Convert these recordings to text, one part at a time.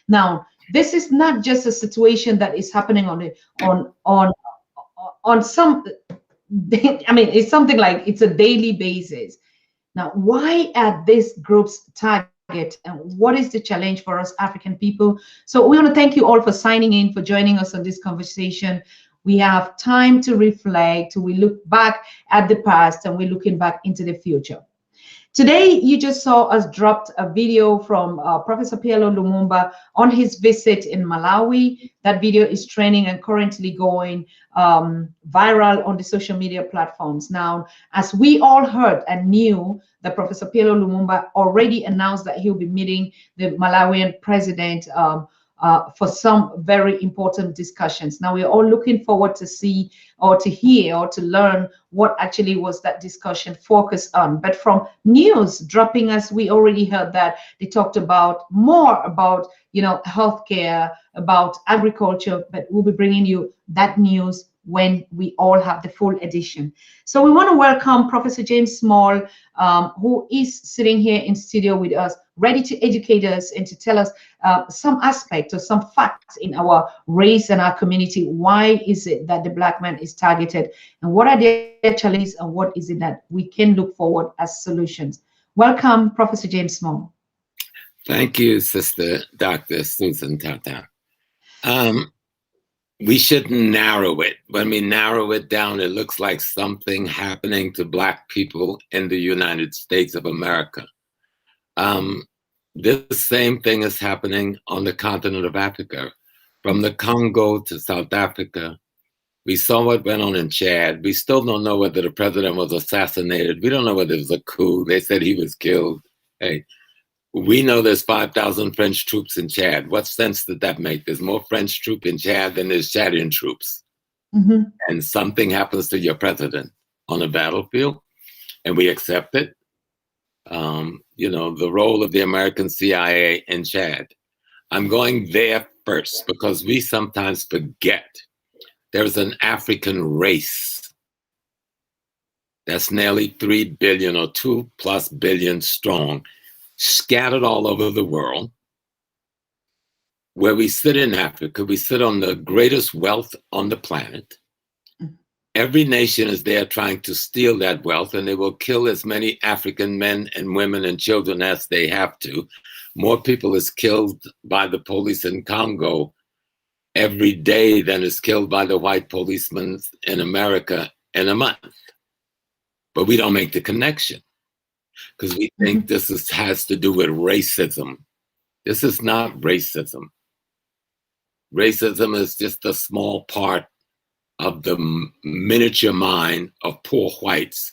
Now, this is not just a situation that is happening on some. I mean, it's something like it's a daily basis. Now, why are these groups target and what is the challenge for us African people? So we want to thank you all for signing in, for joining us on this conversation. We have time to reflect, we look back at the past, and we're looking back into the future. Today, you just saw us dropped a video from Professor Pielo Lumumba on his visit in Malawi. That video is trending and currently going viral on the social media platforms. Now, as we all heard and knew, that Professor Pielo Lumumba already announced that he'll be meeting the Malawian president for some very important discussions. Now, we're all looking forward to see or to hear or to learn what actually was that discussion focused on. But from news dropping us, we already heard that they talked about more about, healthcare, about agriculture, but we'll be bringing you that news when we all have the full edition. So we want to welcome Professor James Small, who is sitting here in studio with us, ready to educate us and to tell us some aspect or some facts in our race and our community. Why is it that the Black man is targeted, and what are their challenges, and what is it that we can look forward as solutions? Welcome, Professor James Small. Thank you, Sister Dr. Susan Tata. We shouldn't narrow it. When we narrow it down, it looks like something happening to Black people in the United States of America. This same thing is happening on the continent of Africa. From the Congo to South Africa, we saw what went on in Chad. We still don't know whether the president was assassinated. We don't know whether it was a coup. They said he was killed. Hey, we know there's 5,000 French troops in Chad. What sense did that make? There's more French troops in Chad than there's Chadian troops. Mm-hmm. And something happens to your president on a battlefield, and we accept it. The role of the American CIA in Chad. I'm going there first because we sometimes forget there's an African race that's nearly 3 billion or 2+ billion strong, scattered all over the world. Where we sit in Africa, we sit on the greatest wealth on the planet. Every nation is there trying to steal that wealth, and they will kill as many African men and women and children as they have to. More people is killed by the police in Congo every day than is killed by the white policemen in America in a month. But we don't make the connection because we think this has to do with racism. This is not racism. Racism is just a small part of the miniature mind of poor whites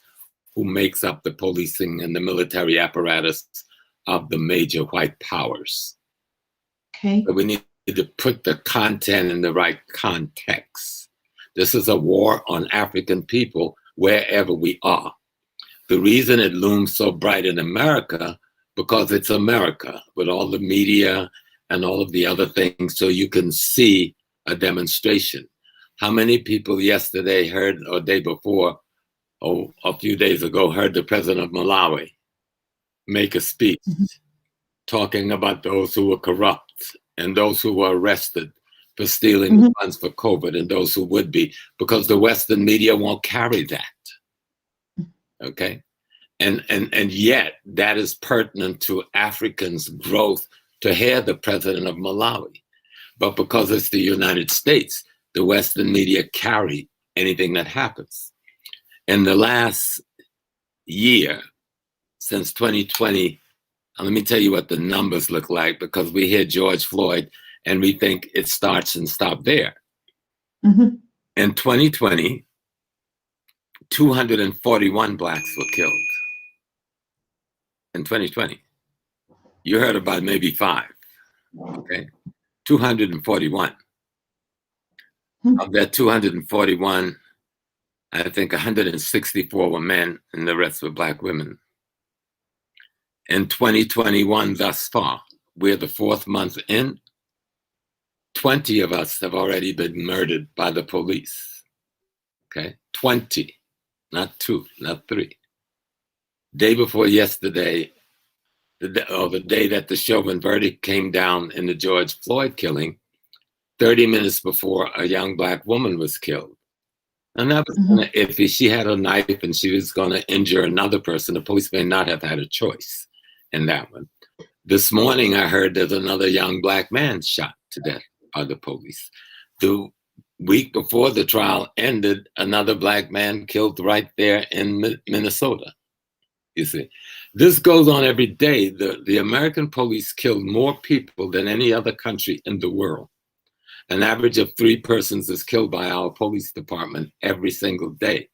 who makes up the policing and the military apparatus of the major white powers. Okay. But we need to put the content in the right context. This is a war on African people wherever we are. The reason it looms so bright in America, because it's America with all the media and all of the other things, so you can see a demonstration. How many people yesterday heard, or day before, or a few days ago, heard the president of Malawi make a speech talking about those who were corrupt and those who were arrested for stealing funds for COVID and those who would be, because the Western media won't carry that. Okay? And yet that is pertinent to Africans' growth to hear the president of Malawi. But because it's the United States, the Western media carry anything that happens. In the last year, since 2020, let me tell you what the numbers look like, because we hear George Floyd and we think it starts and stops there. In 2020, 241 Blacks were killed. In 2020, you heard about maybe 5, okay? 241. Of that 241, I think 164 were men and the rest were Black women. In 2021 thus far, we're the 4th month in, 20 of us have already been murdered by the police, okay? 20, not 2, not 3. Day before yesterday, the day that the Chauvin verdict came down in the George Floyd killing, 30 minutes before a young Black woman was killed. And that was if she had a knife and she was going to injure another person, the police may not have had a choice in that one. This morning, I heard there's another young Black man shot to death by the police. The week before the trial ended, another Black man killed right there in Minnesota. You see, this goes on every day. The American police killed more people than any other country in the world. An average of 3 persons is killed by our police department every single day.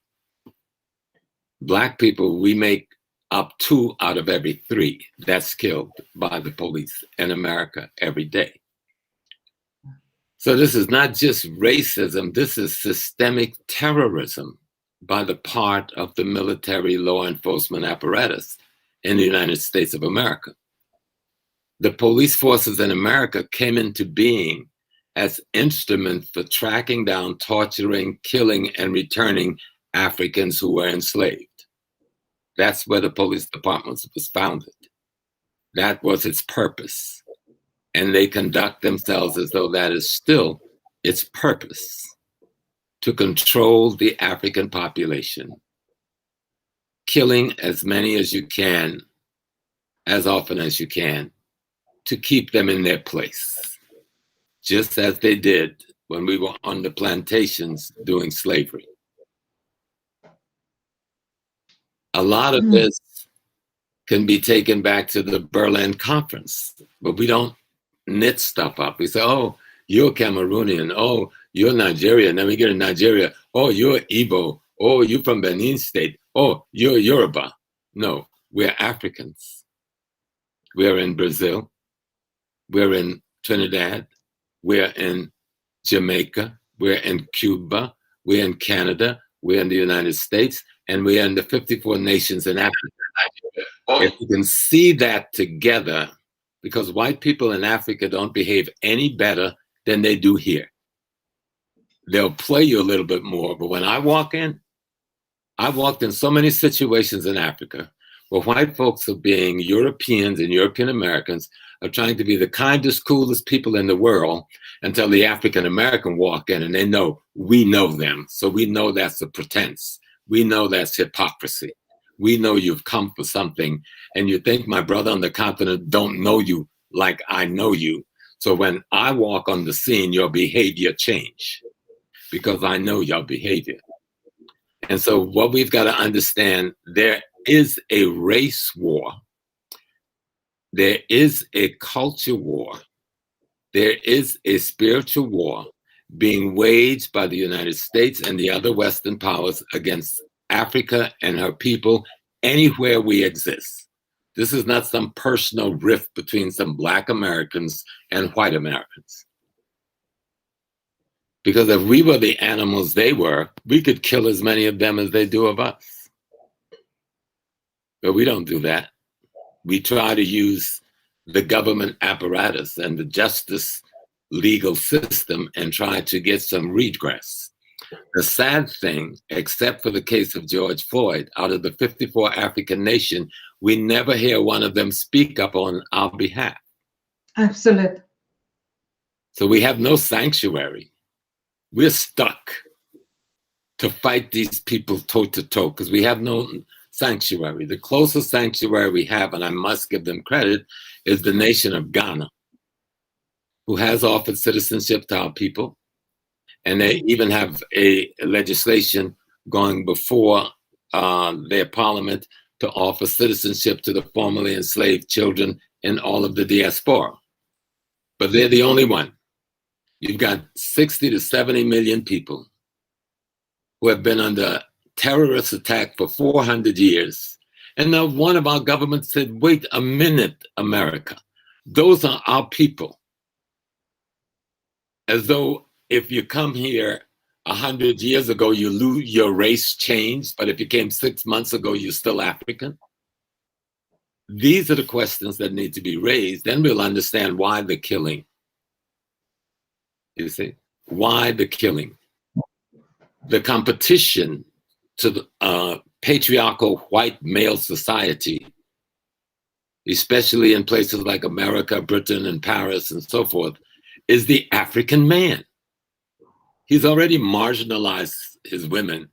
Black people, we make up 2 out of every 3 that's killed by the police in America every day. So this is not just racism, this is systemic terrorism by the part of the military law enforcement apparatus in the United States of America. The police forces in America came into being as instruments for tracking down, torturing, killing, and returning Africans who were enslaved. That's where the police department was founded. That was its purpose. And they conduct themselves as though that is still its purpose, to control the African population, killing as many as you can, as often as you can, to keep them in their place, just as they did when we were on the plantations doing slavery. A lot of this can be taken back to the Berlin Conference, but we don't knit stuff up. We say, oh, you're Cameroonian. Oh, you're Nigerian. Then we get in Nigeria. Oh, you're Igbo. Oh, you're from Benin State. Oh, you're Yoruba. No, we're Africans. We're in Brazil. We're in Trinidad. We're in Jamaica. We're in Cuba. We're in Canada. We're in the United States. And we're in the 54 nations in Africa. If you can see that together, because white people in Africa don't behave any better than they do here. They'll play you a little bit more, but when I walked in so many situations in Africa where white folks are being Europeans and European Americans are trying to be the kindest, coolest people in the world until the African American walk in and they know we know them. So we know that's a pretense. We know that's hypocrisy. We know you've come for something and you think my brother on the continent don't know you like I know you. So when I walk on the scene, your behavior change because I know your behavior. And so what we've got to understand, there is a race war. There is a culture war. There is a spiritual war being waged by the United States and the other Western powers against Africa and her people anywhere we exist. This is not some personal rift between some Black Americans and white Americans. Because if we were the animals they were, we could kill as many of them as they do of us. But we don't do that. We try to use the government apparatus and the justice legal system and try to get some redress. The sad thing, except for the case of George Floyd, out of the 54 African nations, we never hear one of them speak up on our behalf. Absolutely. So we have no sanctuary. We're stuck to fight these people toe to toe because we have no sanctuary. The closest sanctuary we have, and I must give them credit, is the nation of Ghana, who has offered citizenship to our people. And they even have a legislation going before their parliament to offer citizenship to the formerly enslaved children in all of the diaspora. But they're the only one. You've got 60 to 70 million people who have been under terrorist attack for 400 years. And now one of our governments said, wait a minute, America. Those are our people. As though if you come here 100 years ago, your race changed, but if you came 6 months ago, you're still African. These are the questions that need to be raised. Then we'll understand why the killing. You see, why the killing? The competition to the patriarchal white male society especially in places like America, Britain, and Paris, and so forth, is the African man. He's already marginalized his women.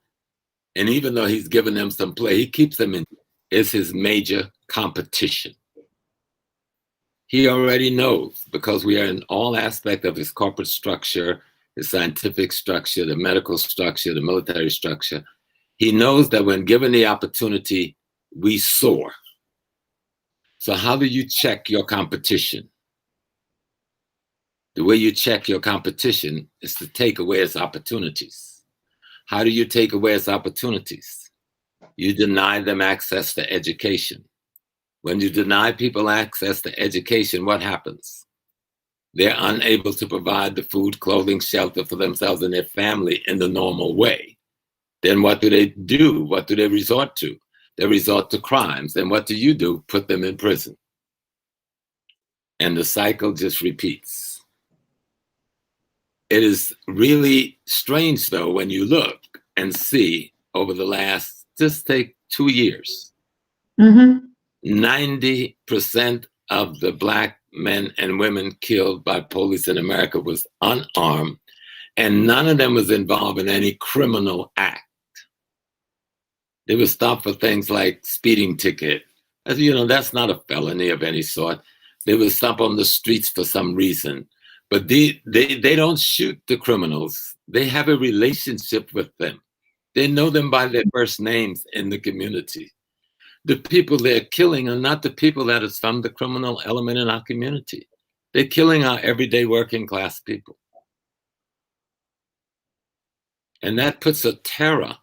And even though he's given them some play, he keeps them in, is his major competition. He already knows, because we are in all aspects of his corporate structure, his scientific structure, the medical structure, the military structure. He knows that when given the opportunity, we soar. So how do you check your competition? The way you check your competition is to take away its opportunities. How do you take away its opportunities? You deny them access to education. When you deny people access to education, what happens? They're unable to provide the food, clothing, shelter for themselves and their family in the normal way. Then what do they do? What do they resort to? They resort to crimes. And what do? Put them in prison. And the cycle just repeats. It is really strange, though, when you look and see over the last, just take 2 years, 90% of the Black men and women killed by police in America was unarmed, and none of them was involved in any criminal act. They were stopped for things like speeding ticket. As you know, that's not a felony of any sort. They were stopped on the streets for some reason. But they don't shoot the criminals. They have a relationship with them. They know them by their first names in the community. The people they're killing are not the people that is from the criminal element in our community. They're killing our everyday working class people. And that puts a terror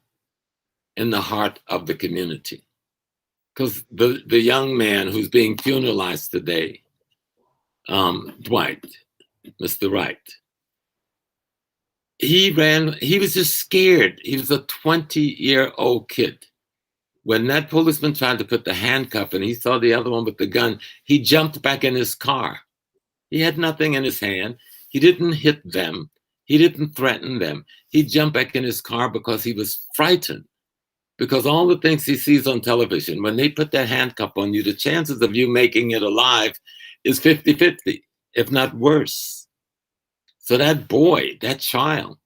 in the heart of the community. Because the young man who's being funeralized today, Dwight, Mr. Wright, he was just scared. He was a 20-year-old kid. When that policeman tried to put the handcuff and he saw the other one with the gun, he jumped back in his car. He had nothing in his hand. He didn't hit them. He didn't threaten them. He jumped back in his car because he was frightened. Because all the things he sees on television, when they put that handcuff on you, the chances of you making it alive is 50-50, if not worse. So that boy, that child,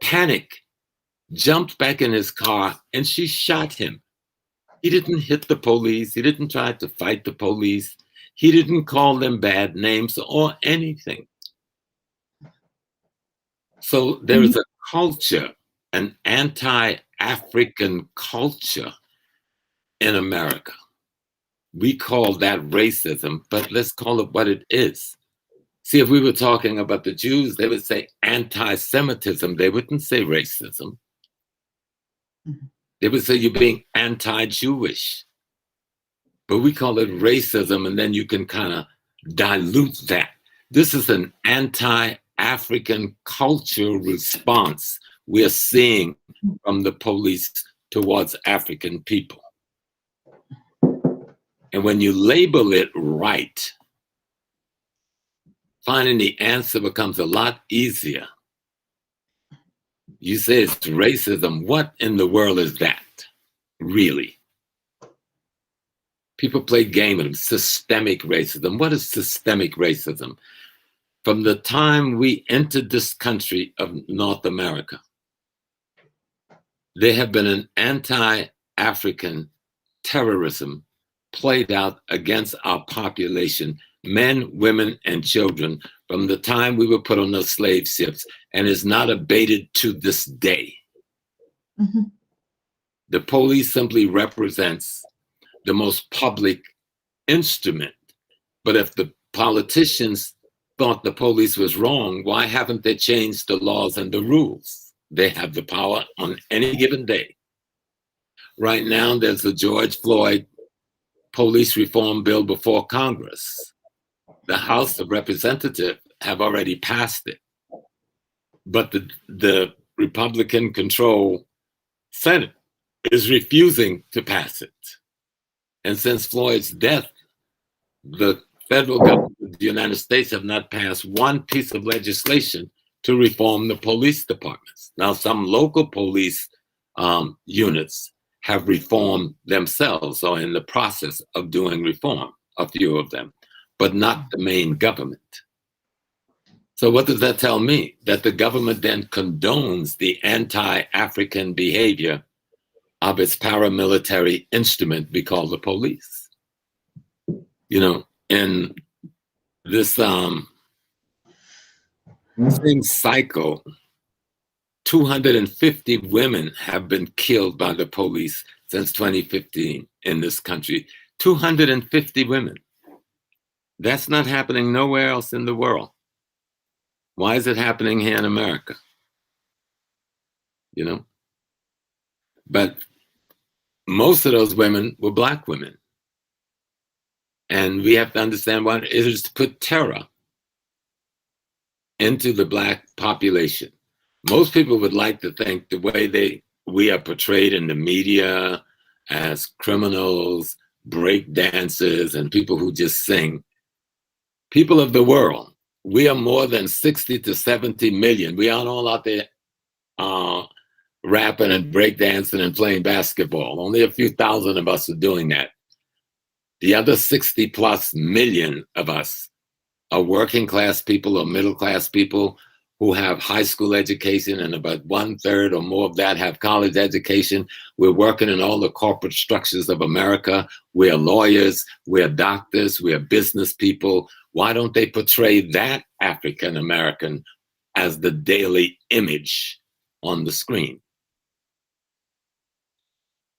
panicked, jumped back in his car, and she shot him. He didn't hit the police. He didn't try to fight the police. He didn't call them bad names or anything. So there is a culture, an anti-African culture in America. We call that racism, but let's call it what it is. See, if we were talking about the Jews, they would say anti-Semitism. They wouldn't say racism. They would say you're being anti-Jewish. But we call it racism, and then you can kind of dilute that. This is an anti-African cultural response we're seeing from the police towards African people. And when you label it right, finding the answer becomes a lot easier. You say it's racism. What in the world is that, really? People play game with them. Systemic racism. What is systemic racism? From the time we entered this country of North America, there have been an anti-African terrorism played out against our population, men, women, and children, from the time we were put on those slave ships, and is not abated to this day. The police simply represents the most public instrument. But if the politicians thought the police was wrong, why haven't they changed the laws and the rules? They have the power on any given day. Right now, there's the George Floyd police reform bill before Congress. The House of Representatives have already passed it. But the Republican-controlled Senate is refusing to pass it. And since Floyd's death, the federal government of the United States have not passed one piece of legislation to reform the police departments. Now, some local police units have reformed themselves or in the process of doing reform. a few of them, but not the main government. So what does that tell me? That the government then condones the anti-African behavior of its paramilitary instrument we call the police. You know, in this same cycle, 250 women have been killed by the police since 2015 in this country. 250 women. That's not happening nowhere else in the world. Why is it happening here in America? You know? But most of those women were Black women. And we have to understand what it is to put terror into the Black population. Most people would like to think the way we are portrayed in the media as criminals, break dancers, and people who just sing. People of the world, we are more than 60 to 70 million. We aren't all out there rapping and breakdancing and playing basketball. Only a few thousand of us are doing that. The other 60 plus million of us are working class people or middle class people who have high school education, and about 1/3 or more of that have college education. We're working in all the corporate structures of America. We're lawyers, we're doctors, we're business people. Why don't they portray that African American as the daily image on the screen?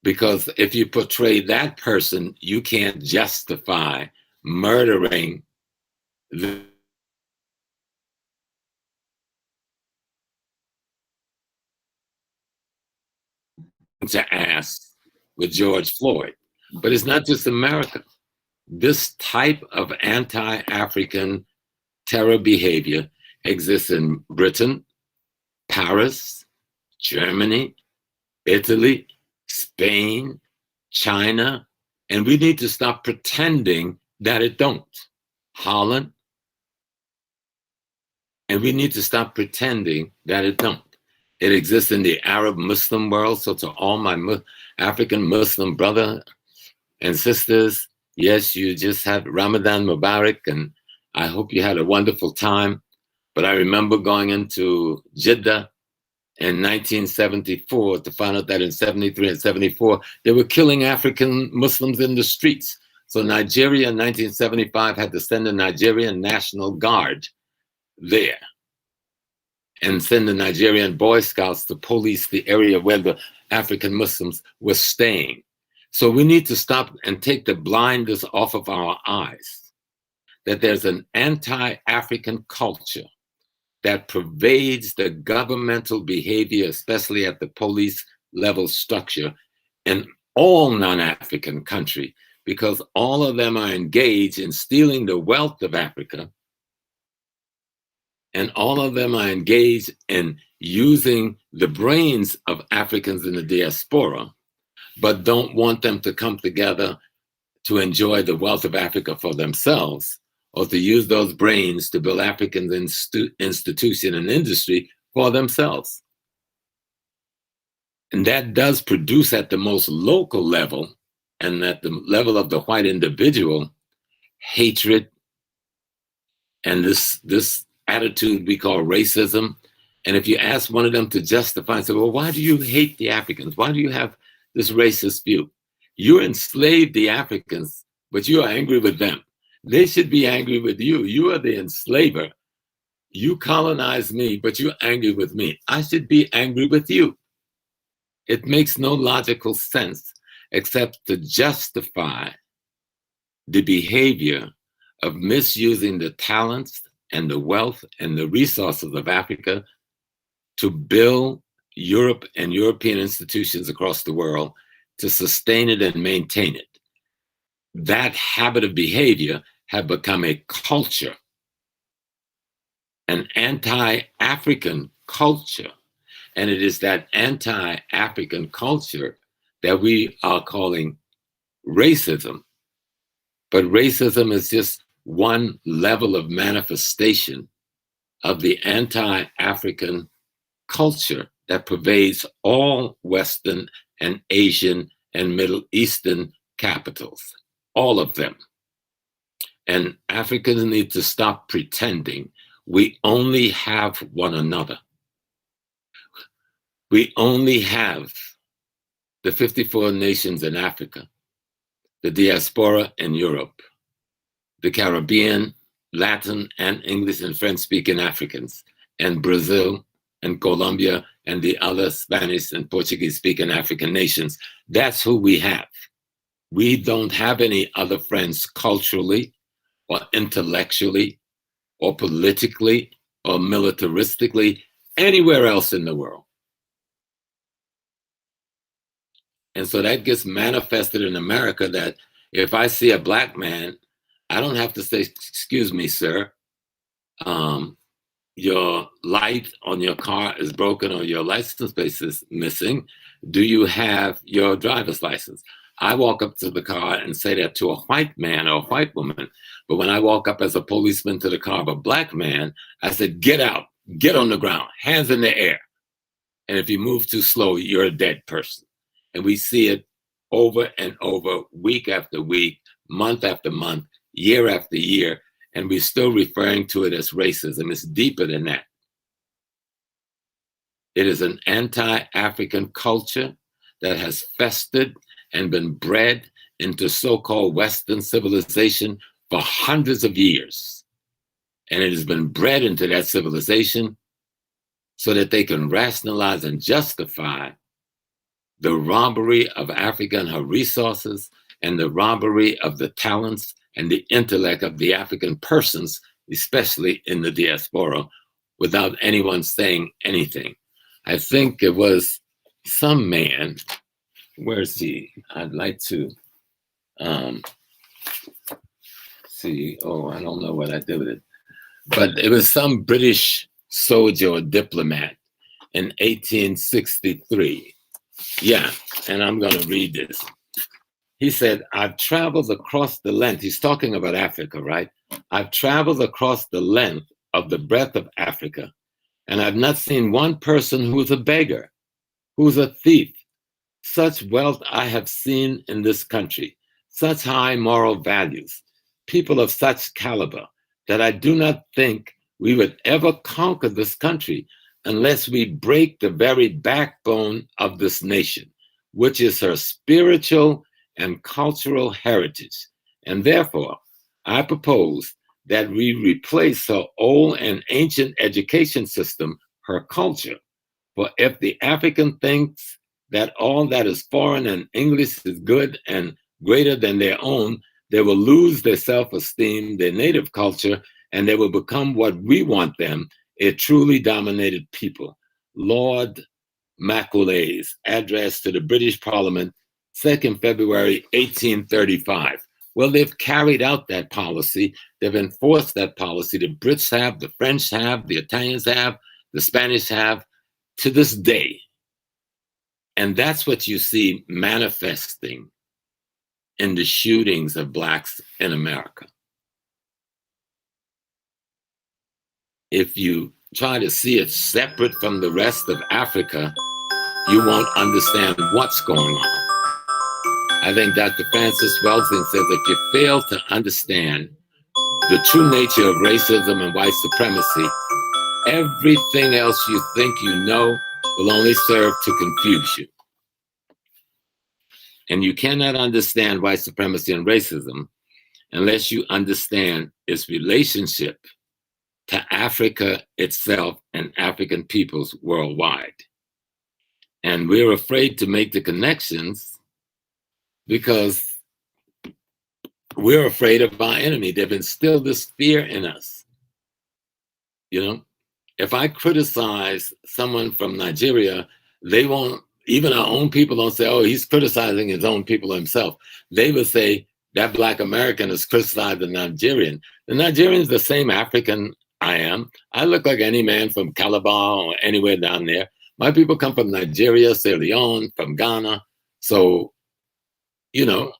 Because if you portray that person, you can't justify murdering the to ask with George Floyd. But it's not just America. This type of anti-African terror behavior exists in Britain, Paris, Germany, Italy, Spain, China, and we need to stop pretending that it don't. Holland, and we need to stop pretending that it don't. It exists in the Arab Muslim world. So to all my African Muslim brother and sisters, yes, you just had Ramadan Mubarak, and I hope you had a wonderful time. But I remember going into Jeddah in 1974 to find out that in 73 and 74, they were killing African Muslims in the streets. So Nigeria in 1975 had to send the Nigerian National Guard there and send the Nigerian Boy Scouts to police the area where the African Muslims were staying. So we need to stop and take the blinders off of our eyes, that there's an anti-African culture that pervades the governmental behavior, especially at the police level structure in all non-African countries, because all of them are engaged in stealing the wealth of Africa, and all of them are engaged in using the brains of Africans in the diaspora, but don't want them to come together to enjoy the wealth of Africa for themselves, or to use those brains to build African institution and industry for themselves. And that does produce at the most local level and at the level of the white individual, hatred and this attitude we call racism. And if you ask one of them to justify, say, well, why do you hate the Africans? Why do you have this racist view? You enslaved the Africans, but you are angry with them. They should be angry with you. You are the enslaver. You colonized me, but you're angry with me. I should be angry with you. It makes no logical sense except to justify the behavior of misusing the talents and the wealth and the resources of Africa to build Europe and European institutions across the world to sustain it and maintain it. That habit of behavior have become a culture, an anti-African culture. And it is that anti-African culture that we are calling racism. But racism is just one level of manifestation of the anti-African culture that pervades all Western and Asian and Middle Eastern capitals, all of them. And Africans need to stop pretending we only have one another. We only have the 54 nations in Africa, the diaspora in Europe, the Caribbean, Latin, and English and French-speaking Africans, and Brazil, and Colombia, and the other Spanish and Portuguese-speaking African nations. That's who we have. We don't have any other friends culturally, or intellectually, or politically, or militaristically, anywhere else in the world. And so that gets manifested in America, that if I see a Black man, I don't have to say, excuse me, sir, your light on your car is broken or your license plate is missing. Do you have your driver's license? I walk up to the car and say that to a white man or a white woman. But when I walk up as a policeman to the car of a Black man, I said, get out, get on the ground, hands in the air. And if you move too slow, you're a dead person. And we see it over and over, week after week, month after month, year after year, and we're still referring to it as racism. It's deeper than that. It is an anti-African culture that has festered and been bred into so-called Western civilization for hundreds of years. And it has been bred into that civilization so that they can rationalize and justify the robbery of Africa and her resources, and the robbery of the talents and the intellect of the African persons, especially in the diaspora, without anyone saying anything. I think it was some man, where's he? I'd like to see, oh, I don't know what I did with it. But it was some British soldier or diplomat in 1863. Yeah, and I'm going to read this. He said, I've traveled across the length. He's talking about Africa, right? I've traveled across the length of the breadth of Africa, and I've not seen one person who's a beggar, who's a thief. Such wealth I have seen in this country, such high moral values, people of such caliber, that I do not think we would ever conquer this country unless we break the very backbone of this nation, which is her spiritual and cultural heritage. And therefore, I propose that we replace her old and ancient education system, her culture. For if the African thinks that all that is foreign and English is good and greater than their own, they will lose their self-esteem, their native culture, and they will become what we want them, a truly dominated people. Lord Macaulay's address to the British Parliament, 2nd February 1835. Well, they've carried out that policy. They've enforced that policy. The Brits have, the French have, the Italians have, the Spanish have, to this day. And that's what you see manifesting in the shootings of Blacks in America. If you try to see it separate from the rest of Africa, you won't understand what's going on. I think Dr. Francis Welsing says if you fail to understand the true nature of racism and white supremacy, everything else you think you know will only serve to confuse you. And you cannot understand white supremacy and racism unless you understand its relationship to Africa itself and African peoples worldwide. And we're afraid to make the connections because we're afraid of our enemy. They've instilled this fear in us. You know, if I criticize someone from Nigeria, they won't, even our own people don't say, oh, he's criticizing his own people himself. They would say that Black American is criticizing the Nigerian. The Nigerian is the same African I am. I look like any man from Calabar or anywhere down there. My people come from Nigeria, Sierra Leone, from Ghana. So, you know,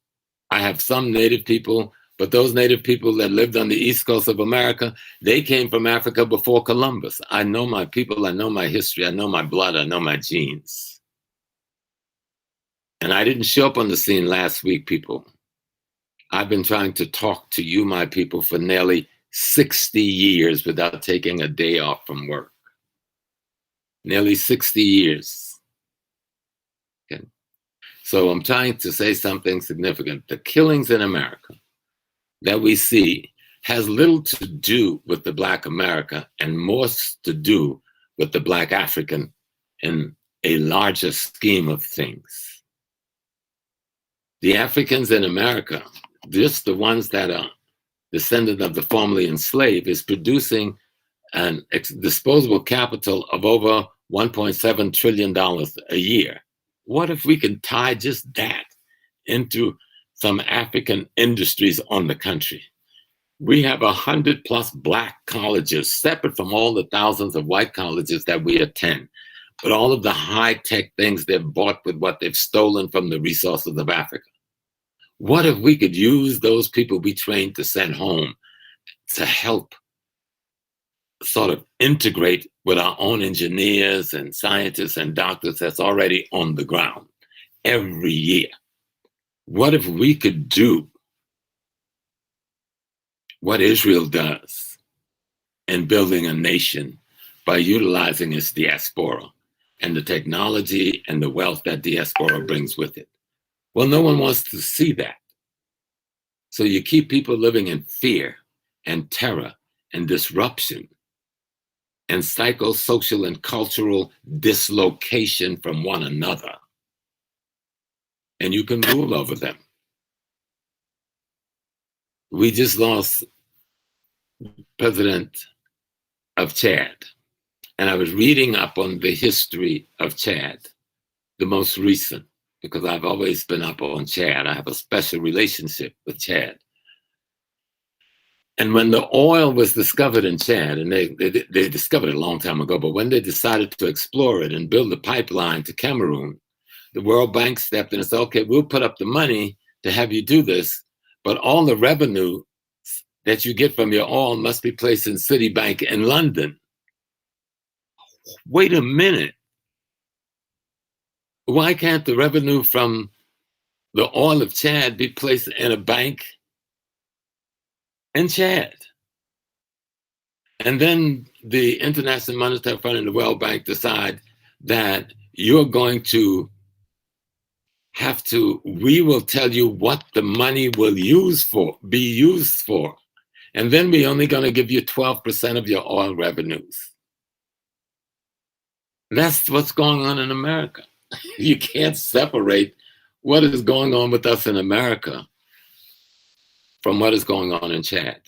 I have some native people, but those native people that lived on the East Coast of America, they came from Africa before Columbus. I know my people, I know my history, I know my blood, I know my genes. And I didn't show up on the scene last week, people. I've been trying to talk to you, my people, for nearly 60 years without taking a day off from work. Nearly 60 years. Okay. So I'm trying to say something significant. The killings in America that we see has little to do with the Black America and more to do with the Black African in a larger scheme of things. The Africans in America, just the ones that are descendant of the formerly enslaved, is producing an disposable capital of over $1.7 trillion a year. What if we can tie just that into some African industries on the country? We have 100+ Black colleges, separate from all the thousands of white colleges that we attend. But all of the high-tech things they've bought with what they've stolen from the resources of Africa. What if we could use those people we trained to send home to help sort of integrate with our own engineers and scientists and doctors that's already on the ground every year? What if we could do what Israel does in building a nation by utilizing its diaspora and the technology and the wealth that diaspora brings with it? Well, no one wants to see that. So you keep people living in fear and terror and disruption and psychosocial and cultural dislocation from one another. And you can rule over them. We just lost President of Chad. And I was reading up on the history of Chad, the most recent, because I've always been up on Chad. I have a special relationship with Chad. And when the oil was discovered in Chad, and they discovered it a long time ago, but when they decided to explore it and build a pipeline to Cameroon, the World Bank stepped in and said, okay, we'll put up the money to have you do this, but all the revenue that you get from your oil must be placed in Citibank in London. Wait a minute. Why can't the revenue from the oil of Chad be placed in a bank in Chad? And then the International Monetary Fund and the World Bank decide that you're going to we will tell you what the money will be used for. And then we're only going to give you 12% of your oil revenues. That's what's going on in America. You can't separate what is going on with us in America from what is going on in Chad.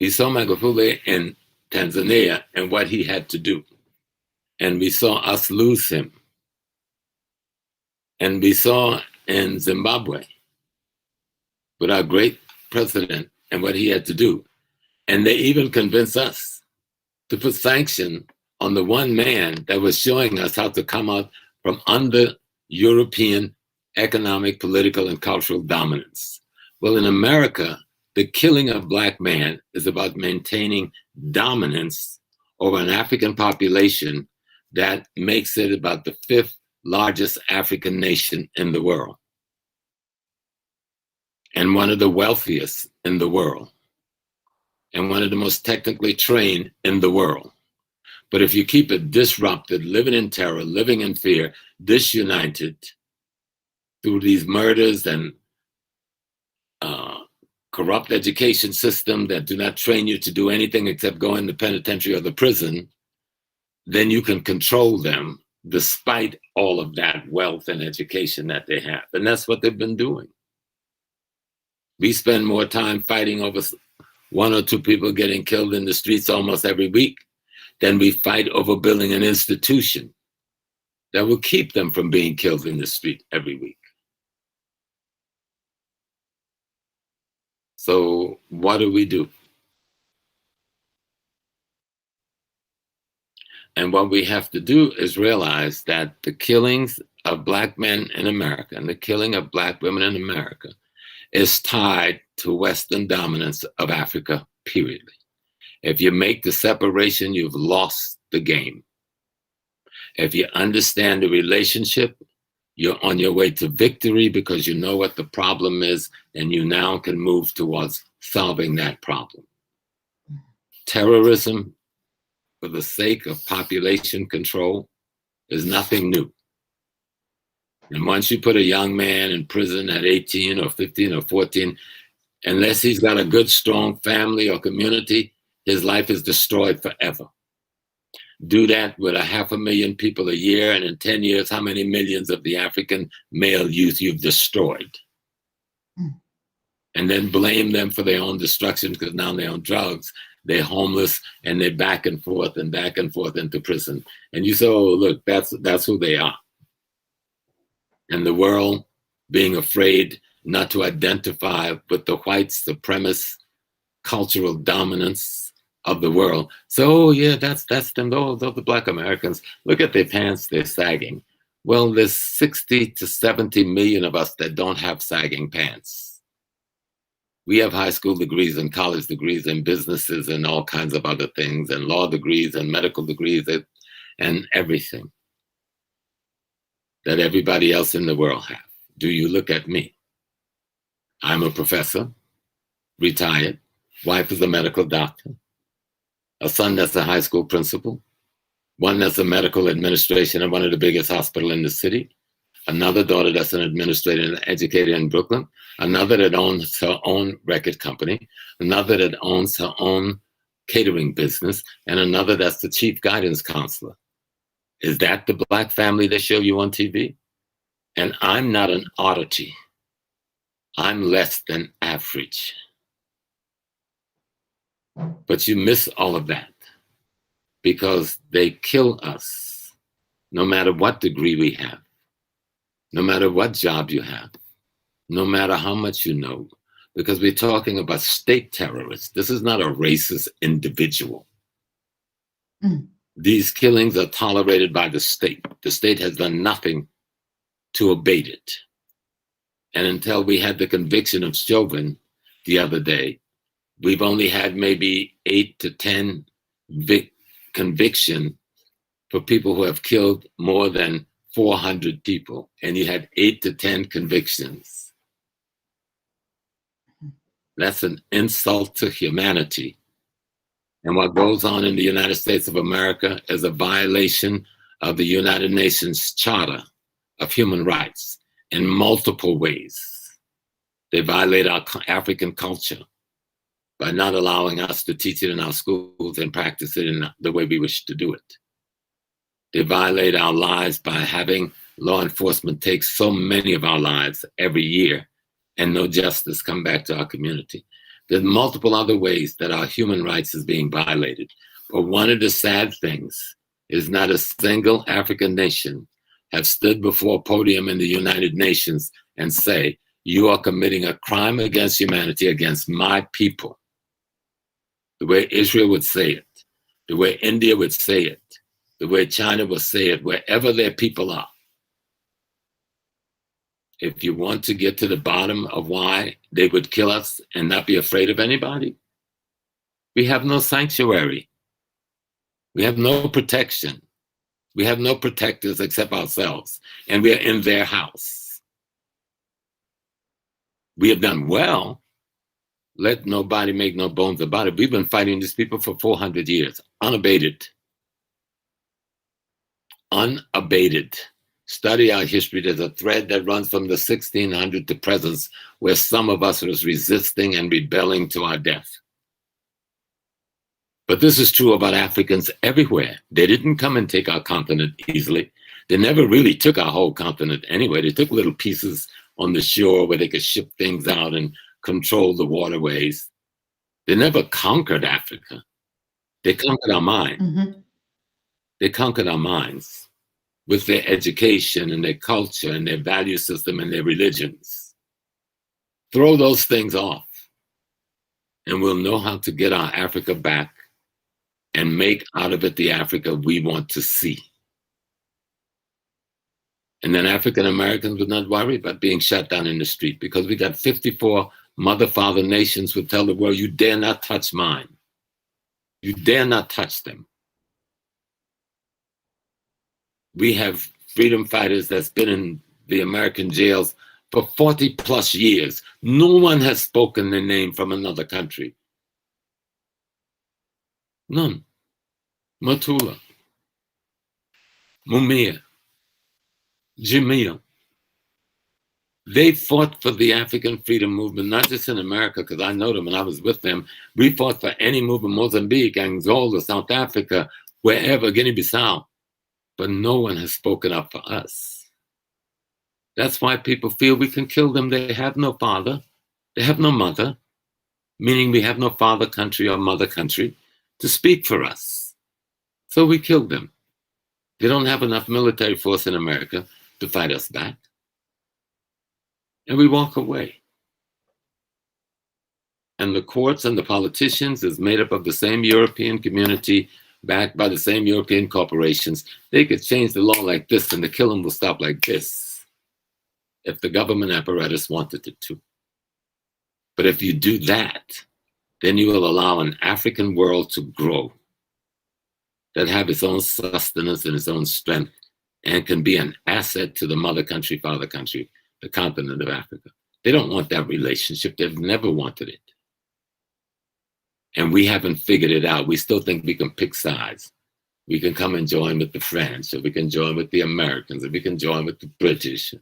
We saw Magufuli in Tanzania and what he had to do. And we saw us lose him. And we saw in Zimbabwe with our great president and what he had to do. And they even convinced us to put sanction on the one man that was showing us how to come out from under European economic, political, and cultural dominance. Well, in America, the killing of Black man is about maintaining dominance over an African population that makes it about the 5th largest African nation in the world and one of the wealthiest in the world and one of the most technically trained in the world. But if you keep it disrupted, living in terror, living in fear, disunited through these murders and corrupt education system that do not train you to do anything except go in the penitentiary or the prison, then you can control them despite all of that wealth and education that they have. And that's what they've been doing. We spend more time fighting over 1 or 2 people getting killed in the streets almost every week than we fight over building an institution that will keep them from being killed in the street every week. So what do we do? And what we have to do is realize that the killings of Black men in America and the killing of Black women in America is tied to Western dominance of Africa, period. If you make the separation, you've lost the game. If you understand the relationship You're on your way to victory because you know what the problem is, and you now can move towards solving that problem. Terrorism, for the sake of population control, is nothing new. And once you put a young man in prison at 18 or 15 or 14, unless he's got a good, strong family or community, his life is destroyed forever. Do that with 500,000 people a year, and in 10 years, how many millions of the African male youth you've destroyed? And then blame them for their own destruction because now they're on drugs, they're homeless, and they're back and forth into prison. And you say, oh, look, that's who they are. And the world being afraid not to identify with the white supremacist cultural dominance of the world. So, yeah, that's them. Those are the Black Americans. Look at their pants, they're sagging. Well, there's 60 to 70 million of us that don't have sagging pants. We have high school degrees and college degrees and businesses and all kinds of other things, and law degrees and medical degrees and everything that everybody else in the world have. Do you look at me? I'm a professor, retired, wife is a medical doctor, a son that's a high school principal, one that's a medical administration at one of the biggest hospitals in the city, another daughter that's an administrator and educator in Brooklyn, another that owns her own record company, another that owns her own catering business, and another that's the chief guidance counselor. Is that the Black family they show you on TV? And I'm not an oddity. I'm less than average. But you miss all of that because they kill us no matter what degree we have, no matter what job you have, no matter how much you know, because we're talking about state terrorists. This is not a racist individual. These killings are tolerated by the state. The state has done nothing to abate it. And until we had the conviction of Chauvin the other day, we've only had maybe 8 to 10 conviction for people who have killed more than 400 people. And you had 8 to 10 convictions. That's an insult to humanity. And what goes on in the United States of America is a violation of the United Nations Charter of Human Rights in multiple ways. They violate our African culture by not allowing us to teach it in our schools and practice it in the way we wish to do it. They violate our lives by having law enforcement take so many of our lives every year and no justice come back to our community. There's multiple other ways that our human rights is being violated. But one of the sad things is not a single African nation have stood before a podium in the United Nations and say, you are committing a crime against humanity against my people. The way Israel would say it, the way India would say it, the way China would say it, wherever their people are. If you want to get to the bottom of why they would kill us and not be afraid of anybody, we have no sanctuary. We have no protection. We have no protectors except ourselves, and we are in their house. We have done well. Let nobody make no bones about it. We've been fighting these people for 400 years, unabated. Unabated. Study our history. There's a thread that runs from the 1600s to present where some of us was resisting and rebelling to our death. But this is true about Africans everywhere. They didn't come and take our continent easily. They never really took our whole continent anyway. They took little pieces on the shore where they could ship things out and control the waterways. They never conquered Africa. They conquered our mind. Mm-hmm. They conquered our minds with their education and their culture and their value system and their religions. Throw those things off and we'll know how to get our Africa back and make out of it the Africa we want to see. And then African Americans would not worry about being shut down in the street because we got 54 mother, father nations who tell the world, you dare not touch mine. You dare not touch them. We have freedom fighters that's been in the American jails for 40 plus years. No one has spoken their name from another country. None. Matula, Mumia, Jamil. They fought for the African freedom movement, not just in America, because I know them and I was with them. We fought for any movement, Mozambique, Angola, South Africa, wherever, Guinea-Bissau. But no one has spoken up for us. That's why people feel we can kill them. They have no father. They have no mother, meaning we have no father country or mother country to speak for us. So we killed them. They don't have enough military force in America to fight us back. And we walk away. And the courts and the politicians is made up of the same European community, backed by the same European corporations. They could change the law like this and the killing will stop like this if the government apparatus wanted it to. But if you do that, then you will allow an African world to grow that have its own sustenance and its own strength and can be an asset to the mother country, father country, the continent of Africa. They don't want that relationship. They've never wanted it. And we haven't figured it out. We still think we can pick sides. We can come and join with the French, or we can join with the Americans, or we can join with the British.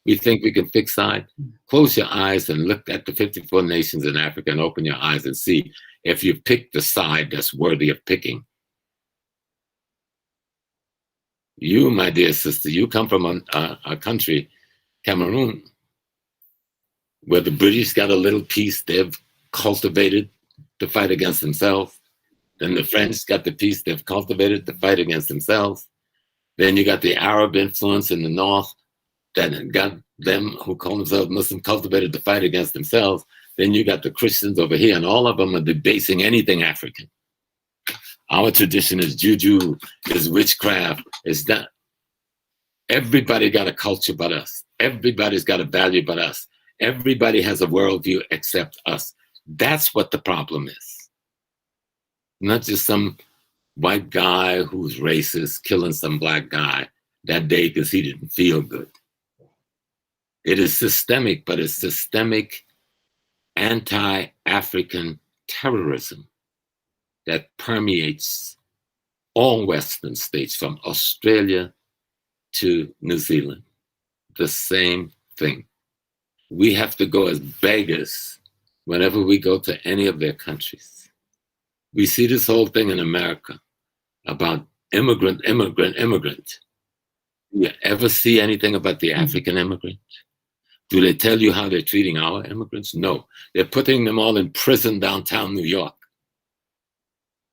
We think we can pick sides. Close your eyes and look at the 54 nations in Africa and open your eyes and see if you pick the side that's worthy of picking. You, my dear sister, you come from a country, Cameroon, where the British got a little piece they've cultivated to fight against themselves. Then the French got the piece they've cultivated to fight against themselves. Then you got the Arab influence in the north that got them who call themselves Muslim cultivated to fight against themselves. Then you got the Christians over here, and all of them are debasing anything African. Our tradition is juju, is witchcraft, is that. Everybody got a culture but us. Everybody's got a value but us. Everybody has a worldview except us. That's what the problem is. Not just some white guy who's racist killing some black guy that day because he didn't feel good. It is systemic, but it's systemic anti-African terrorism that permeates all Western states from Australia to New Zealand. The same thing. We have to go as beggars whenever we go to any of their countries. We see this whole thing in America about immigrant. Do you ever see anything about the African immigrant? Do they tell you how they're treating our immigrants? No. They're putting them all in prison downtown New York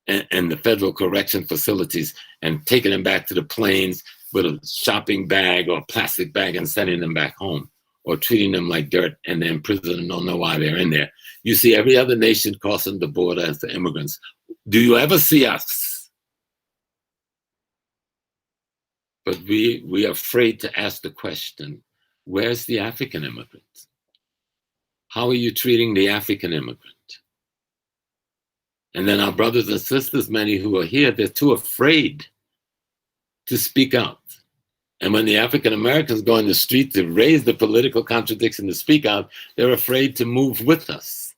and the federal correction facilities and taking them back to the plains with a shopping bag or a plastic bag and sending them back home, or treating them like dirt and they're in prison and don't know why they're in there. You see every other nation crossing the border as the immigrants. Do you ever see us? But we are afraid to ask the question, where's the African immigrant? How are you treating the African immigrant? And then our brothers and sisters, many who are here, they're too afraid to speak out. And when the African Americans go in the street to raise the political contradiction to speak out, they're afraid to move with us.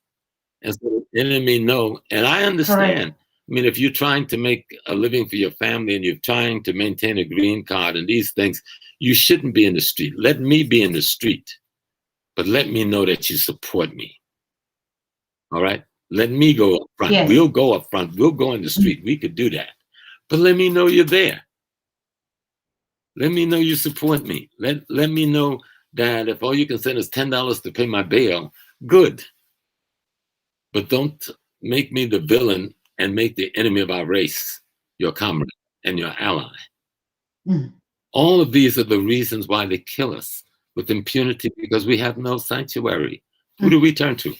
And so the enemy know, and I understand. Correct. I mean, if you're trying to make a living for your family and you're trying to maintain a green card and these things, you shouldn't be in the street. Let me be in the street, but let me know that you support me. All right? Let me go up front. Yes. We'll go up front. We'll go in the street. We could do that. But let me know you're there. Let me know you support me. Let me know that if all you can send is $10 to pay my bail, good. But don't make me the villain and make the enemy of our race your comrade and your ally. Mm. All of these are the reasons why they kill us with impunity, because we have no sanctuary. Who do we turn to?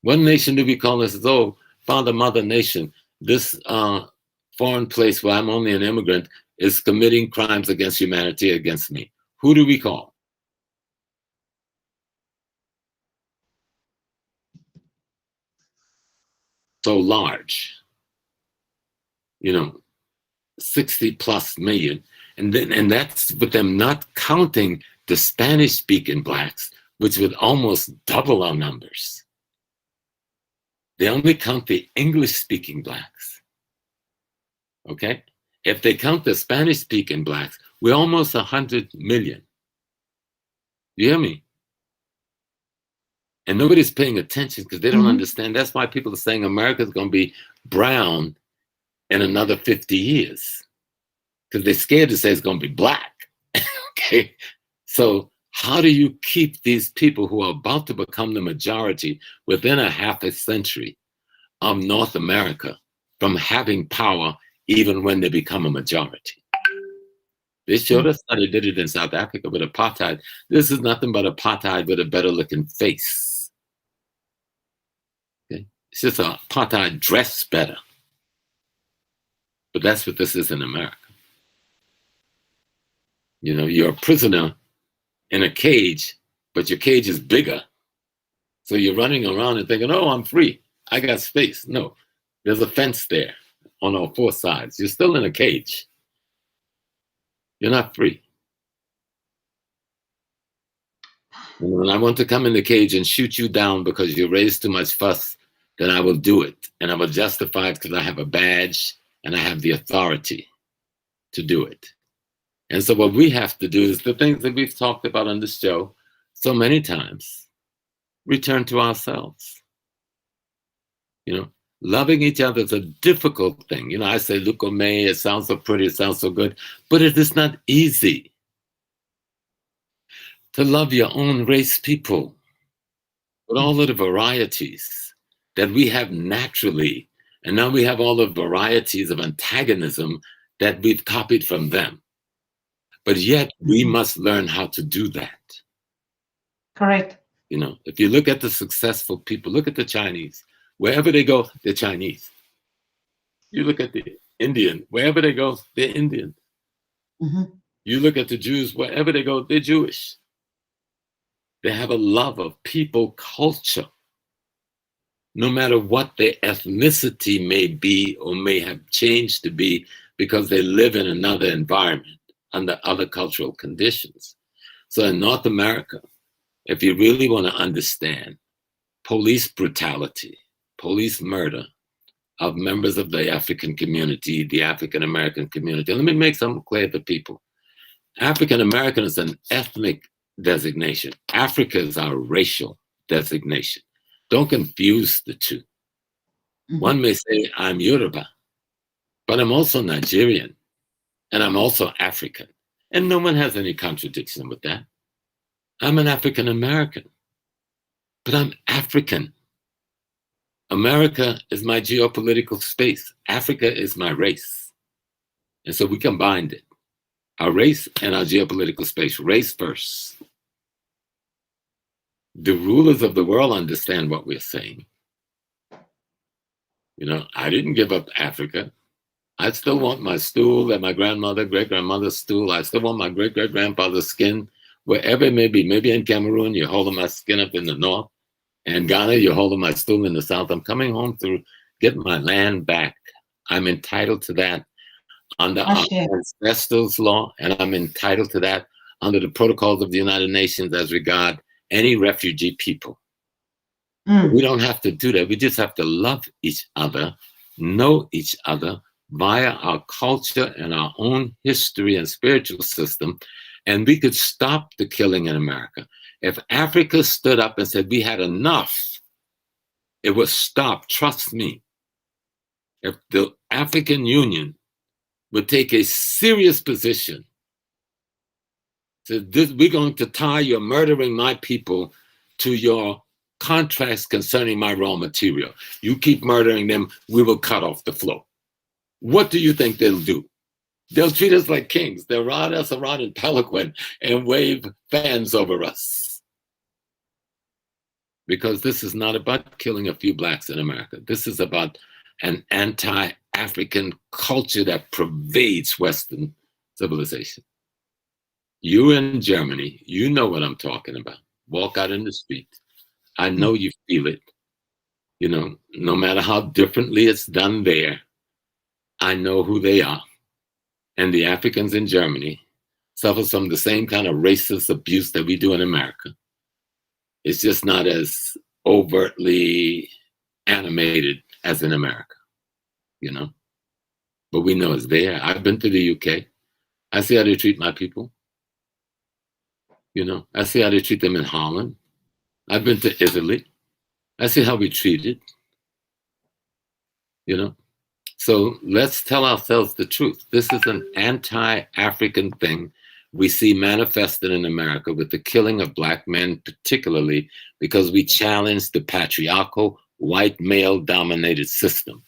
What nation do we call this? Oh, Father, Mother Nation. This foreign place where I'm only an immigrant is committing crimes against humanity against me. Who do we call? So large, 60 plus million. And that's with them not counting the Spanish-speaking blacks, which would almost double our numbers. They only count the English-speaking blacks. Okay? If they count the Spanish-speaking blacks, we're almost 100 million. You hear me? And nobody's paying attention because they don't understand. That's why people are saying America's going to be brown in another 50 years. Because they're scared to say it's going to be black. Okay? So how do you keep these people who are about to become the majority within a half a century of North America from having power even when they become a majority? They showed us how they did it in South Africa with apartheid. This is nothing but apartheid with a better looking face. Okay? It's just apartheid dressed better. But that's what this is in America. You know, you're a prisoner in a cage, but your cage is bigger. So you're running around and thinking, oh, I'm free. I got space. No, there's a fence there on all four sides. You're still in a cage. You're not free. And when I want to come in the cage and shoot you down because you raised too much fuss, then I will do it. And I will justify it because I have a badge and I have the authority to do it. And so what we have to do is the things that we've talked about on this show so many times, return to ourselves. You know, loving each other is a difficult thing. You know, I say, look, May, it sounds so pretty, it sounds so good, but it is not easy to love your own race people with all of the varieties that we have naturally. And now we have all the varieties of antagonism that we've copied from them. But yet we must learn how to do that. Correct. You know, if you look at the successful people, look at the Chinese. Wherever they go, they're Chinese. You look at the Indian, wherever they go, they're Indian. You look at the Jews, wherever they go, they're Jewish. They have a love of people culture, no matter what their ethnicity may be or may have changed to be, because they live in another environment under other cultural conditions. So in North America, if you really want to understand police brutality, police murder of members of the African community, the African American community, let me make something clear to people. African American is an ethnic designation. Africa is our racial designation. Don't confuse the two. One may say, I'm Yoruba, but I'm also Nigerian, and I'm also African. And no one has any contradiction with that. I'm an African American, but I'm African. America is my geopolitical space. Africa is my race. And so we combined it. Our race and our geopolitical space. Race first. The rulers of the world understand what we're saying. You know, I didn't give up Africa. I still want my stool and my grandmother, great-grandmother's stool. I still want my great-great-grandfather's skin, wherever it may be. Maybe in Cameroon, you're holding my skin up in the north. And Ghana, you're holding my stool in the south. I'm coming home to get my land back. I'm entitled to that under our ancestors' law, and I'm entitled to that under the protocols of the United Nations as regard any refugee people. We don't have to do that. We just have to love each other, know each other via our culture and our own history and spiritual system, and we could stop the killing in America. If Africa stood up and said we had enough, it would stop, trust me. If the African Union would take a serious position, said, we're going to tie your murdering my people to your contracts concerning my raw material. You keep murdering them, we will cut off the flow. What do you think they'll do? They'll treat us like kings. They'll ride us around in palanquin and wave fans over us. Because this is not about killing a few blacks in America. This is about an anti-African culture that pervades Western civilization. You in Germany, you know what I'm talking about. Walk out in the street. I know you feel it. You know, no matter how differently it's done there, I know who they are. And the Africans in Germany suffers from the same kind of racist abuse that we do in America. It's just not as overtly animated as in America, you know. But we know it's there. I've been to the UK. I see how they treat my people. You know, I see how they treat them in Holland. I've been to Italy. I see how we treat it. You know, so let's tell ourselves the truth. This is an anti-African thing we see manifested in America with the killing of Black men, particularly because we challenge the patriarchal, white male-dominated system.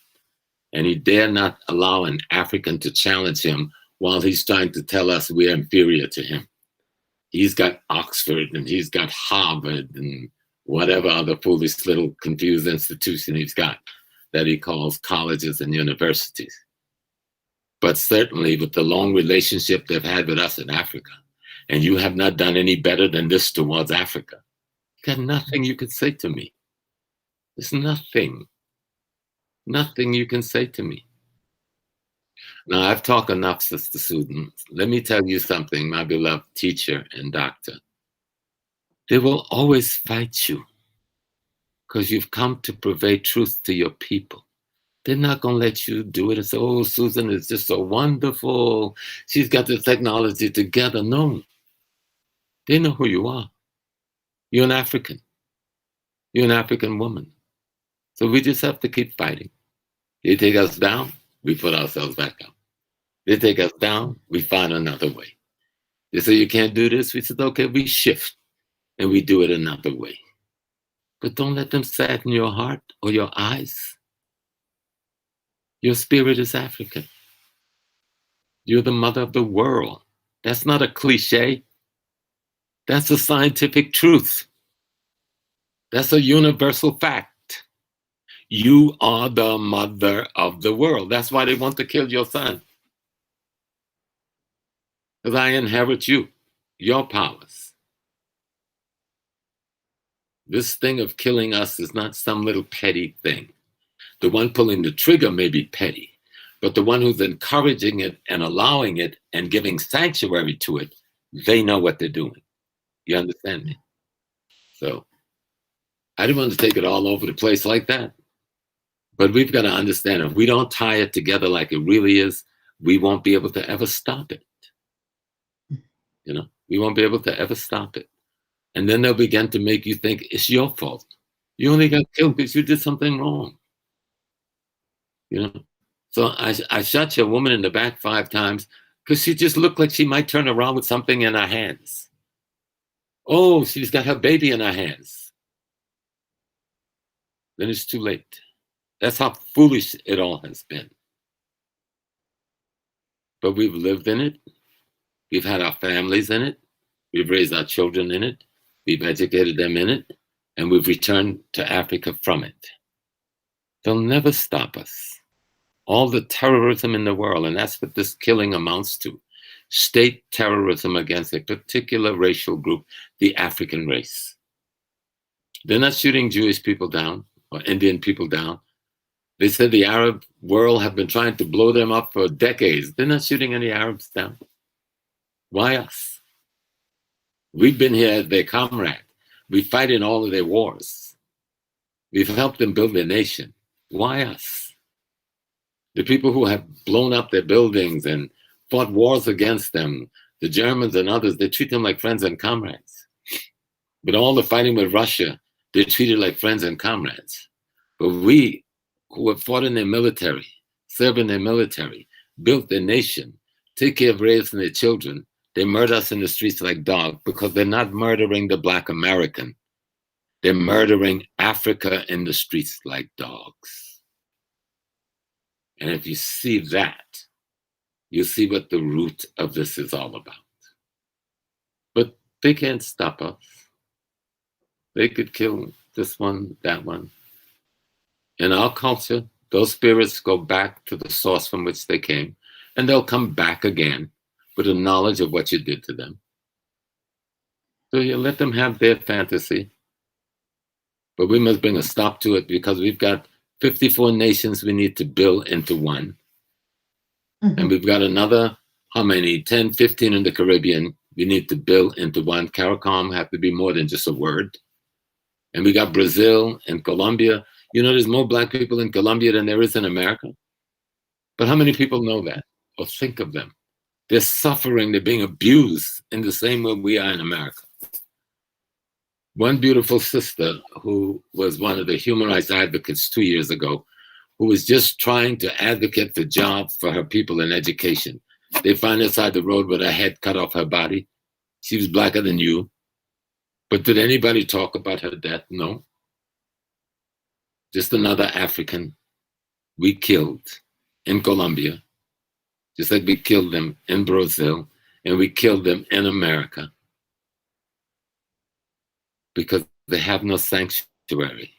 And he dare not allow an African to challenge him while he's trying to tell us we're inferior to him. He's got Oxford and he's got Harvard and whatever other foolish little confused institution he's got that he calls colleges and universities. But certainly with the long relationship they've had with us in Africa, and you have not done any better than this towards Africa, you got nothing you could say to me. There's nothing you can say to me. Now, I've talked enough, Sister Susan. Let me tell you something, my beloved teacher and doctor. They will always fight you because you've come to purvey truth to your people. They're not going to let you do it and say, oh, Susan is just so wonderful. She's got the technology together. No. They know who you are. You're an African. You're an African woman. So we just have to keep fighting. They take us down, we put ourselves back up. They take us down, we find another way. They say, you can't do this. We said, okay, we shift and we do it another way. But don't let them sadden your heart or your eyes. Your spirit is African. You're the mother of the world. That's not a cliche. That's a scientific truth. That's a universal fact. You are the mother of the world. That's why they want to kill your son. Because I inherit you, your powers. This thing of killing us is not some little petty thing. The one pulling the trigger may be petty, but the one who's encouraging it and allowing it and giving sanctuary to it, they know what they're doing. You understand me? So I didn't want to take it all over the place like that. But we've got to understand, if we don't tie it together like it really is, we won't be able to ever stop it. You know, we won't be able to ever stop it. And then they'll begin to make you think it's your fault. You only got killed because you did something wrong. You know, so I shot your woman in the back 5 times because she just looked like she might turn around with something in her hands. Oh, she's got her baby in her hands. Then it's too late. That's how foolish it all has been. But we've lived in it. We've had our families in it. We've raised our children in it. We've educated them in it. And we've returned to Africa from it. They'll never stop us. All the terrorism in the world, and that's what this killing amounts to. State terrorism against a particular racial group, the African race. They're not shooting Jewish people down or Indian people down. They said the Arab world have been trying to blow them up for decades. They're not shooting any Arabs down. Why us? We've been here as their comrade. We fight in all of their wars. We've helped them build their nation. Why us? The people who have blown up their buildings and fought wars against them, the Germans and others, they treat them like friends and comrades. But all the fighting with Russia, they're treated like friends and comrades. But we, who have fought in their military, served in their military, built their nation, take care of raising their children, they murder us in the streets like dogs because they're not murdering the Black American. They're murdering Africa in the streets like dogs. And if you see that, you see what the root of this is all about. But they can't stop us. They could kill this one, that one. In our culture, those spirits go back to the source from which they came, and they'll come back again with a knowledge of what you did to them. So you let them have their fantasy, but we must bring a stop to it because we've got 54 nations we need to build into one. Mm-hmm. And we've got another how many, 10, 15 in the Caribbean, we need to build into one. CARICOM have to be more than just a word. And we got Brazil and Colombia. You know, there's more black people in Colombia than there is in America. But how many people know that or think of them? They're suffering, they're being abused in the same way we are in America. One beautiful sister who was one of the human rights advocates 2 years ago, who was just trying to advocate for jobs for her people in education. They find her side the road with her head cut off her body. She was blacker than you. But did anybody talk about her death? No. Just another African we killed in Colombia, just like we killed them in Brazil, and we killed them in America because they have no sanctuary.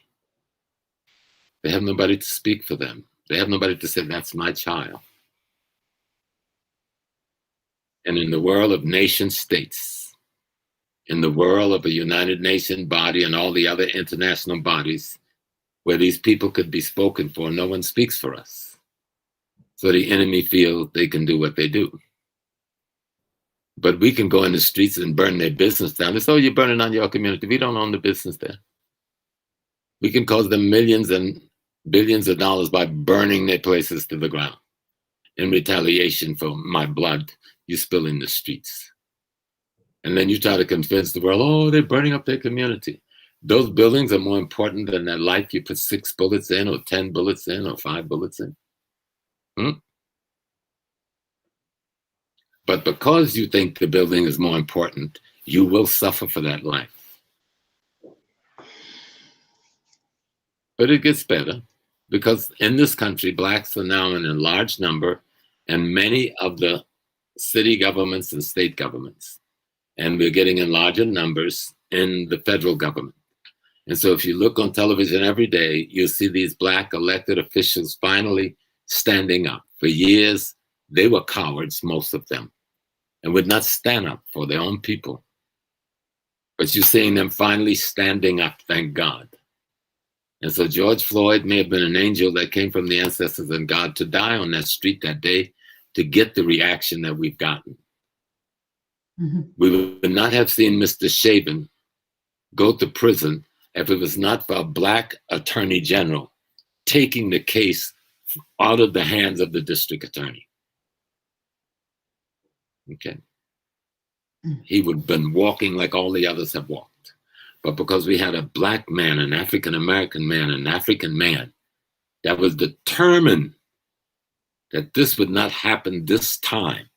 They have nobody to speak for them. They have nobody to say, that's my child. And in the world of nation states, in the world of a United Nations body and all the other international bodies where these people could be spoken for, no one speaks for us. So the enemy feel they can do what they do. But we can go in the streets and burn their business down. They say, oh, you're burning on your community. We don't own the business there. We can cause them millions and billions of dollars by burning their places to the ground in retaliation for my blood you spill in the streets. And then you try to convince the world, oh, they're burning up their community. Those buildings are more important than that life you put 6 bullets in or 10 bullets in or 5 bullets in. But because you think the building is more important, you will suffer for that life. But it gets better because in this country, blacks are now in a large number and many of the city governments and state governments. And we're getting in larger numbers in the federal government. And so if you look on television every day, you'll see these black elected officials finally standing up. For years, they were cowards, most of them, and would not stand up for their own people. But you're seeing them finally standing up, thank God. And so George Floyd may have been an angel that came from the ancestors and God to die on that street that day to get the reaction that we've gotten. Mm-hmm. We would not have seen Mr. Shaven go to prison if it was not for a black attorney general taking the case out of the hands of the district attorney. Okay. He would have been walking like all the others have walked. But because we had a black man, an African-American man, an African man that was determined that this would not happen this time.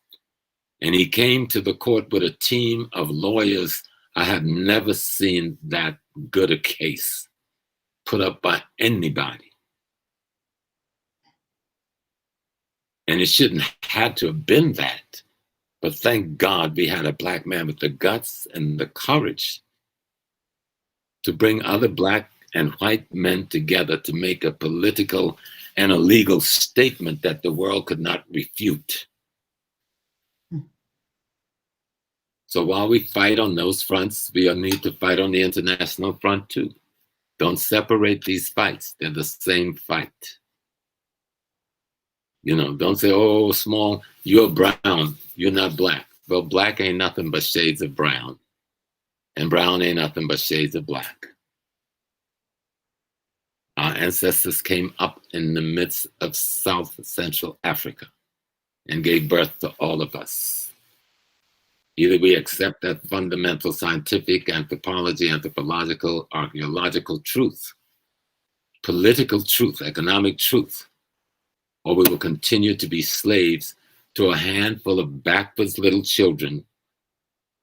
And he came to the court with a team of lawyers. I have never seen that good a case put up by anybody. And it shouldn't have to have been that. But thank God we had a black man with the guts and the courage to bring other black and white men together to make a political and a legal statement that the world could not refute. So while we fight on those fronts, we need to fight on the international front too. Don't separate these fights. They're the same fight. You know, don't say, oh, Small, you're brown, you're not black. Well, black ain't nothing but shades of brown. And brown ain't nothing but shades of black. Our ancestors came up in the midst of South Central Africa and gave birth to all of us. Either we accept that fundamental scientific, anthropology, anthropological, archaeological truth, political truth, economic truth, or we will continue to be slaves to a handful of backwards little children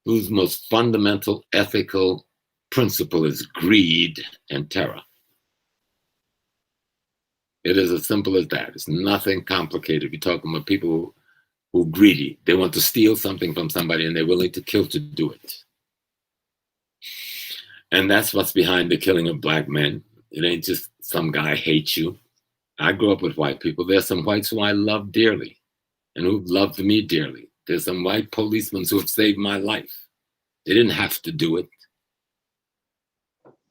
whose most fundamental ethical principle is greed and terror. It is as simple as that. It's nothing complicated. You're talking about people who are greedy. They want to steal something from somebody and they're willing to kill to do it. And that's what's behind the killing of black men. It ain't just some guy hates you. I grew up with white people. There's some whites who I love dearly and who loved me dearly. There's some white policemen who have saved my life. They didn't have to do it.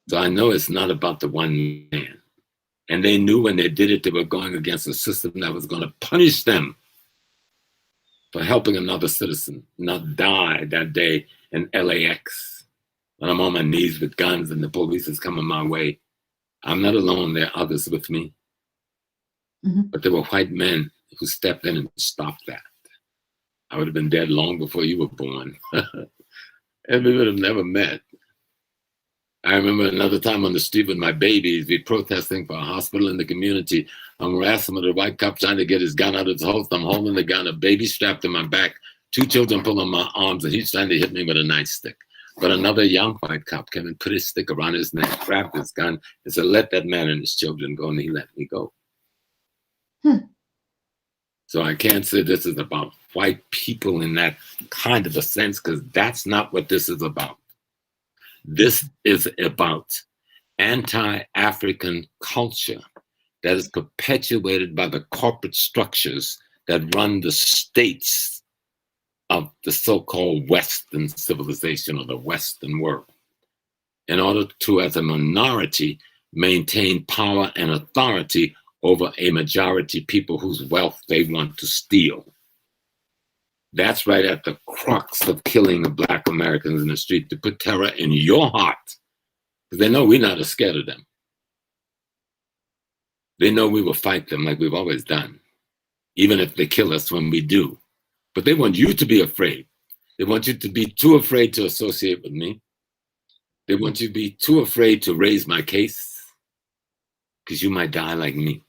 So I know it's not about the one man. And they knew when they did it, they were going against a system that was going to punish them. for helping another citizen not die that day in LAX. When I'm on my knees with guns and the police is coming my way, I'm not alone. There are others with me. But there were white men who stepped in and stopped that. I would have been dead long before you were born. And we would have never met. I remember another time on the street with my babies, we protesting for a hospital in the community. I'm harassing with a white cop trying to get his gun out of his holster. I'm holding the gun, a baby strapped in my back, 2 children pulling my arms, and he's trying to hit me with a nightstick. But another young white cop came and put his stick around his neck, grabbed his gun, and said, "Let that man and his children go," and he let me go. So I can't say this is about white people in that kind of a sense, because that's not what this is about. This is about anti-African culture that is perpetuated by the corporate structures that run the states of the so-called Western civilization or the Western world, in order to, as a minority, maintain power and authority over a majority people whose wealth they want to steal. That's right at the crux of killing the Black Americans in the street, to put terror in your heart. Because they know we're not scared of them. They know we will fight them like we've always done, even if they kill us when we do. But they want you to be afraid. They want you to be too afraid to associate with me. They want you to be too afraid to raise my case, because you might die like me.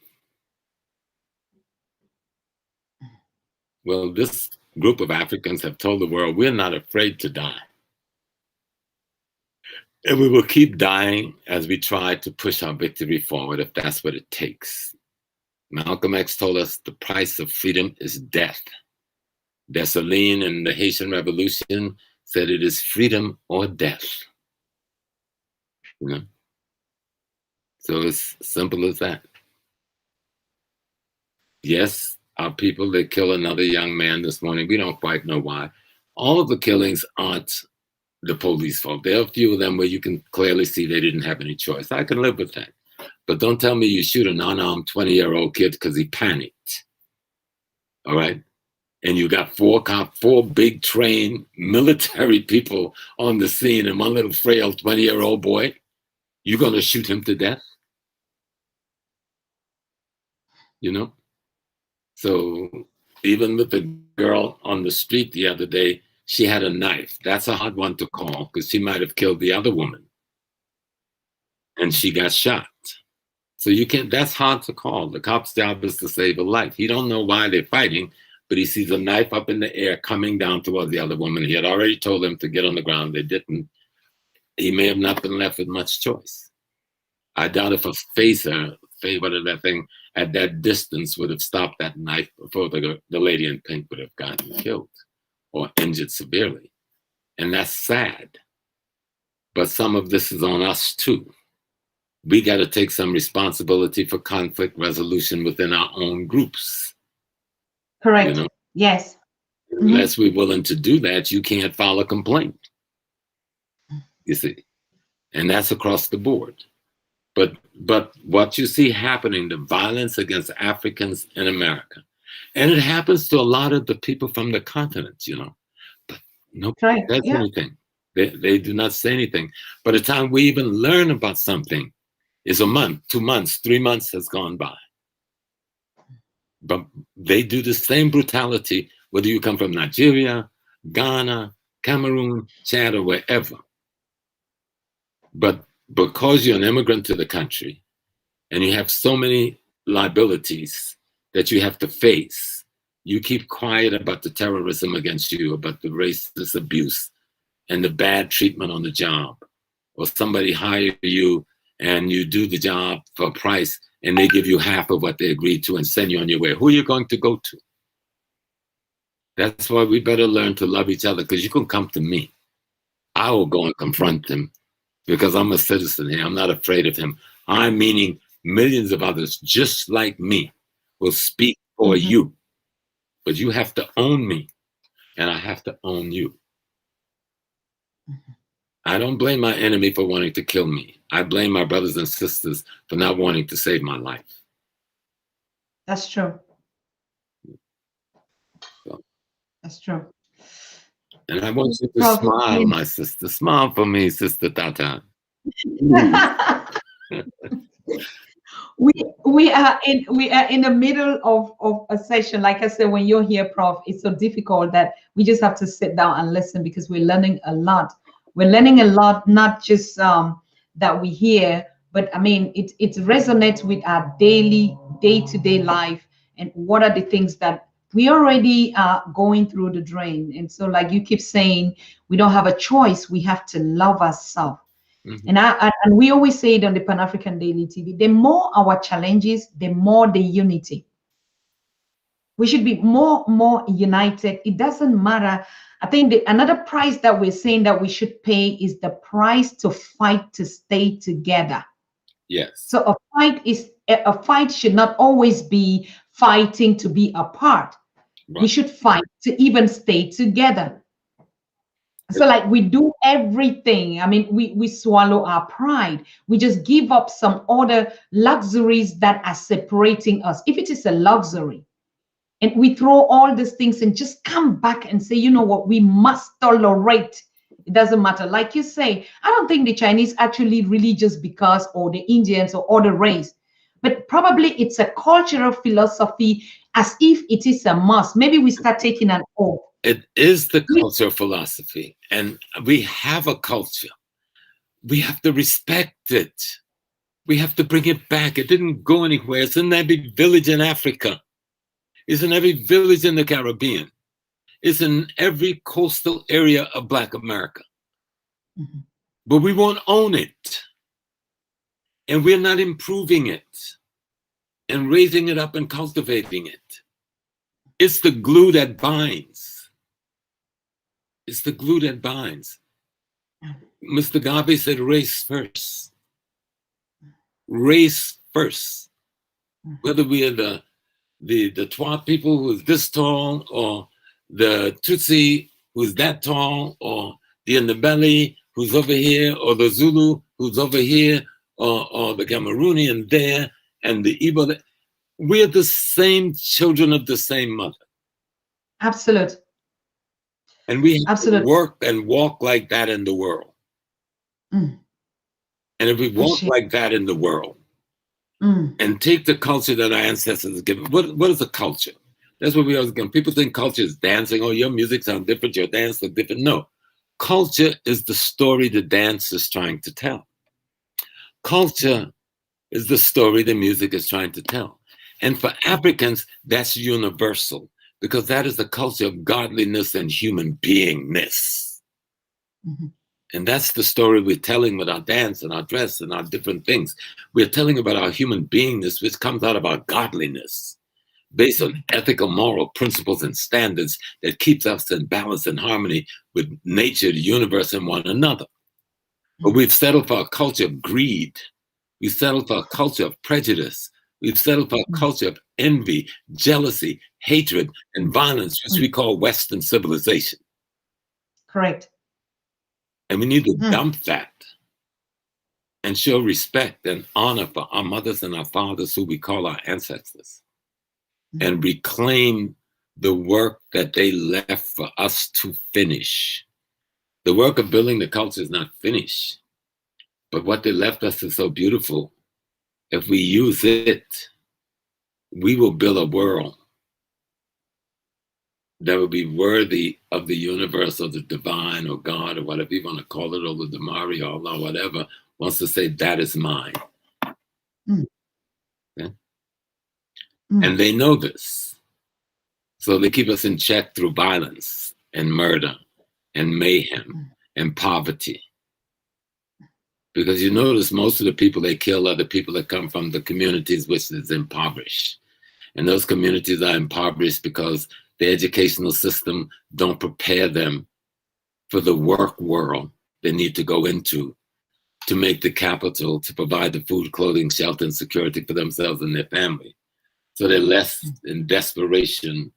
Well, this group of Africans have told the world, we're not afraid to die. And we will keep dying as we try to push our victory forward, if that's what it takes. Malcolm X told us the price of freedom is death. Dessalines in the Haitian Revolution said it is freedom or death. You know? So it's simple as that. Yes, our people, they kill another young man this morning. We don't quite know why. All of the killings aren't the police fault. There are a few of them where you can clearly see they didn't have any choice. I can live with that. But don't tell me you shoot an unarmed 20-year-old kid because he panicked. All right? And you got 4 big trained military people on the scene, and one little frail 20-year-old boy, you're going to shoot him to death? You know? So even with the girl on the street the other day, she had a knife. That's a hard one to call, because she might have killed the other woman. And she got shot. So you can't, that's hard to call. The cop's job is to save a life. He don't know why they're fighting, but he sees a knife up in the air coming down towards the other woman. He had already told them to get on the ground. They didn't. He may have not been left with much choice. I doubt if a phaser, whatever that thing, at that distance would have stopped that knife before the lady in pink would have gotten killed or injured severely. And that's sad. But some of this is on us too. We got to take some responsibility for conflict resolution within our own groups. Correct. You know? Yes. Unless we're willing to do that, you can't file a complaint. You see, and that's across the board. But what you see happening, the violence against Africans in America, and it happens to a lot of the people from the continent, you know, but nobody says anything. They do not say anything. By the time we even learn about something, is a month, 2 months, 3 months has gone by. But they do the same brutality, whether you come from Nigeria, Ghana, Cameroon, Chad, or wherever. But because you're an immigrant to the country and you have so many liabilities that you have to face, you keep quiet about the terrorism against you, about the racist abuse and the bad treatment on the job, or somebody hire you and you do the job for a price and they give you half of what they agreed to and send you on your way. Who are you going to go to? That's why we better learn to love each other, because you can come to me. I will go and confront him because I'm a citizen here. I'm not afraid of him. I'm meaning millions of others just like me will speak for you. But you have to own me and I have to own you. I don't blame my enemy for wanting to kill me. I blame my brothers and sisters for not wanting to save my life. That's true. So, That's true. And I want you to Prof, smile, my sister. Smile for me, Sister Tata. we we are in the middle of a session. Like I said, when you're here, Prof, it's so difficult that we just have to sit down and listen because we're learning a lot. We're learning a lot, not just that we hear, but I mean it resonates with our daily day-to-day life and what are the things that we already are going through the drain. And so, like you keep saying, we don't have a choice. We have to love ourselves. Mhm. And we always say it on the Pan African Daily TV, the more our challenges, the more the unity. We should be more united. It doesn't matter. I think another price that we're saying that we should pay is the price to fight to stay together. Yes. So a fight should not always be fighting to be apart. We Right. should fight to even stay together. So like we do everything. I mean, we swallow our pride. We just give up some other luxuries that are separating us. If it is a luxury, and we throw all these things and just come back and say, you know what, we must tolerate. It doesn't matter. Like you say, I don't think the Chinese actually religious because, or the Indians or other race, but probably it's a cultural philosophy as if it is a must. Maybe we start taking an oath. It is the cultural philosophy, and we have a culture. We have to respect it. We have to bring it back. It didn't go anywhere. It's in every village in Africa. It's in every village in the Caribbean. It's in every coastal area of Black America. Mhm. But we won't own it. And we're not improving it and raising it up and cultivating it. It's the glue that binds. It's the glue that binds. Mr. Garvey said, race first. Race first. Whether we are the Twa people who's this tall, or the Tutsi who's that tall, or the Ndebele who's over here, or the Zulu who's over here, or the Cameroonian there, and the Igbo there. We're the same children of the same mother. Absolute. And we have to Absolute. work and walk like that in the world. Mm. And if we For walk sure. like that in the world Mm. and take the culture that our ancestors have given, what is a culture? That's what we always get. People think culture is dancing. Oh, your music sounds different, your dance looks different. No. Culture is the story the dance is trying to tell. Culture is the story the music is trying to tell. And for Africans, that's universal because that is the culture of godliness and human beingness. Mm-hmm. And that's the story we're telling with our dance and our dress and our different things. We're telling about our human beingness, which comes out of our godliness, based on ethical, moral principles and standards that keeps us in balance and harmony with nature, the universe, and one another. But we've settled for a culture of greed. We've settled for a culture of prejudice. We've settled for a culture of envy, jealousy, hatred, and violence, which we call Western civilization. Correct. And we need to Mm. dump that and show respect and honor for our mothers and our fathers, who we call our ancestors, and reclaim the work that they left for us to finish. The work of building the culture is not finished, but what they left us is so beautiful. If we use it, we will build a world that will be worthy of the universe or the divine or God or whatever you want to call it, or the Damari or Allah, whatever wants to say, that is mine. Mm. Okay? Mm. And they know this. So they keep us in check through violence and murder and mayhem and poverty. Because you notice most of the people they kill are the people that come from the communities which is impoverished. And those communities are impoverished because the educational system don't prepare them for the work world they need to go into to make the capital, to provide the food, clothing, shelter, and security for themselves and their family. So they're less in desperation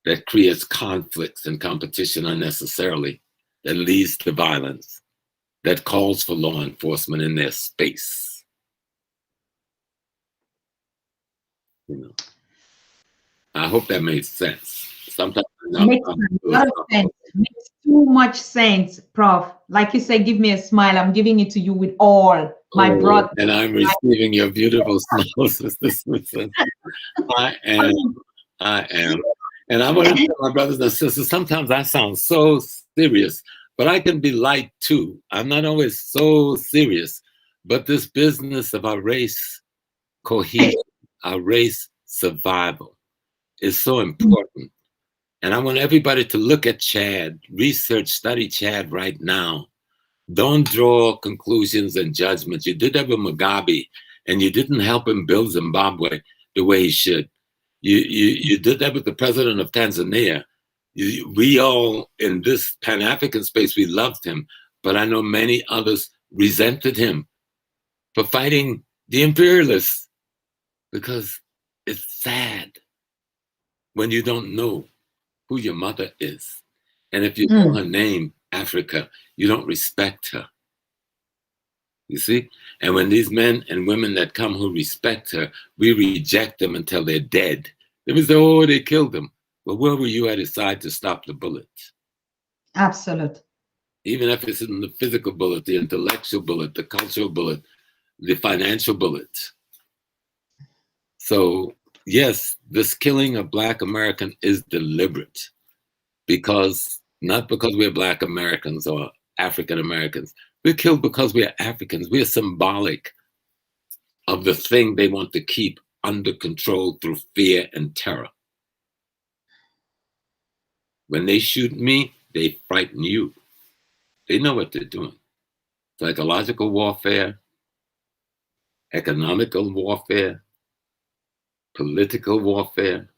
that creates conflicts and competition unnecessarily, that leads to violence, that calls for law enforcement in their space. You know, I hope that made sense. Sometimes Makes a lot of sense. Makes too much sense, Prof. Like you say, give me a smile. I'm giving it to you with all my Oh, brother. and I'm receiving your beautiful smile, Sister Susan. I am. I am. And I want to tell my brothers and sisters, sometimes I sound so serious, but I can be light too. I'm not always so serious. But this business of our race cohesion, our race survival is so important. And I want everybody to look at Chad, research, study Chad right now. Don't draw conclusions and judgments. You did that with Mugabe, and you didn't help him build Zimbabwe the way he should. You did that with the president of Tanzania. We all in this Pan-African space, we loved him, but I know many others resented him for fighting the imperialists because it's sad when you don't know who your mother is. And if you know her name, Africa, you don't respect her. You see? And when these men and women that come who respect her, we reject them until they're dead. They will say, oh, they killed him. Well, where were you at his side to stop the bullet? Absolute. Even if it's in the physical bullet, the intellectual bullet, the cultural bullet, the financial bullet. So, yes, this killing of Black American is deliberate because, not because we're Black Americans or African Americans. We're killed because we are Africans. We are symbolic of the thing they want to keep under control through fear and terror. When they shoot me, they frighten you. They know what they're doing. Psychological warfare, economical warfare, political warfare,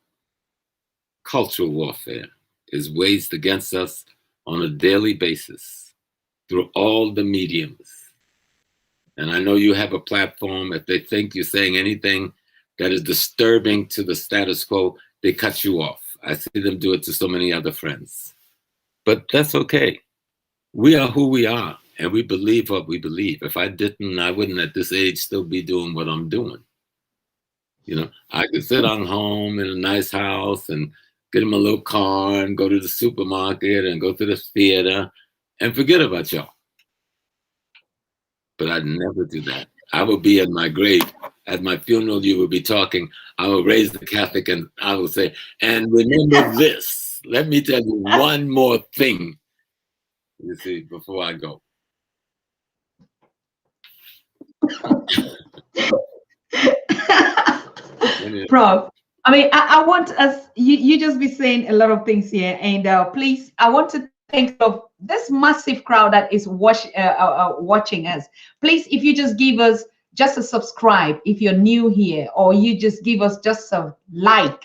cultural warfare is waged against us on a daily basis through all the mediums. And I know you have a platform. If they think you're saying anything that is disturbing to the status quo, they cut you off. I see them do it to so many other friends. But that's okay. We are who we are, and we believe what we believe. If I didn't, I wouldn't at this age still be doing what I'm doing. You know, I could sit on home in a nice house and get in my little car and go to the supermarket and go to the theater and forget about y'all. But I'd never do that. I will be at my grave. At my funeral, you will be talking. I will raise the Catholic and I will say, and remember this. Let me tell you one more thing, you see, before I go. Prof, I mean, I want us, you just be saying a lot of things here. And please, I want to thank of this massive crowd that is watching us. Please, if you just give us just a subscribe, if you're new here, or you just give us just a like,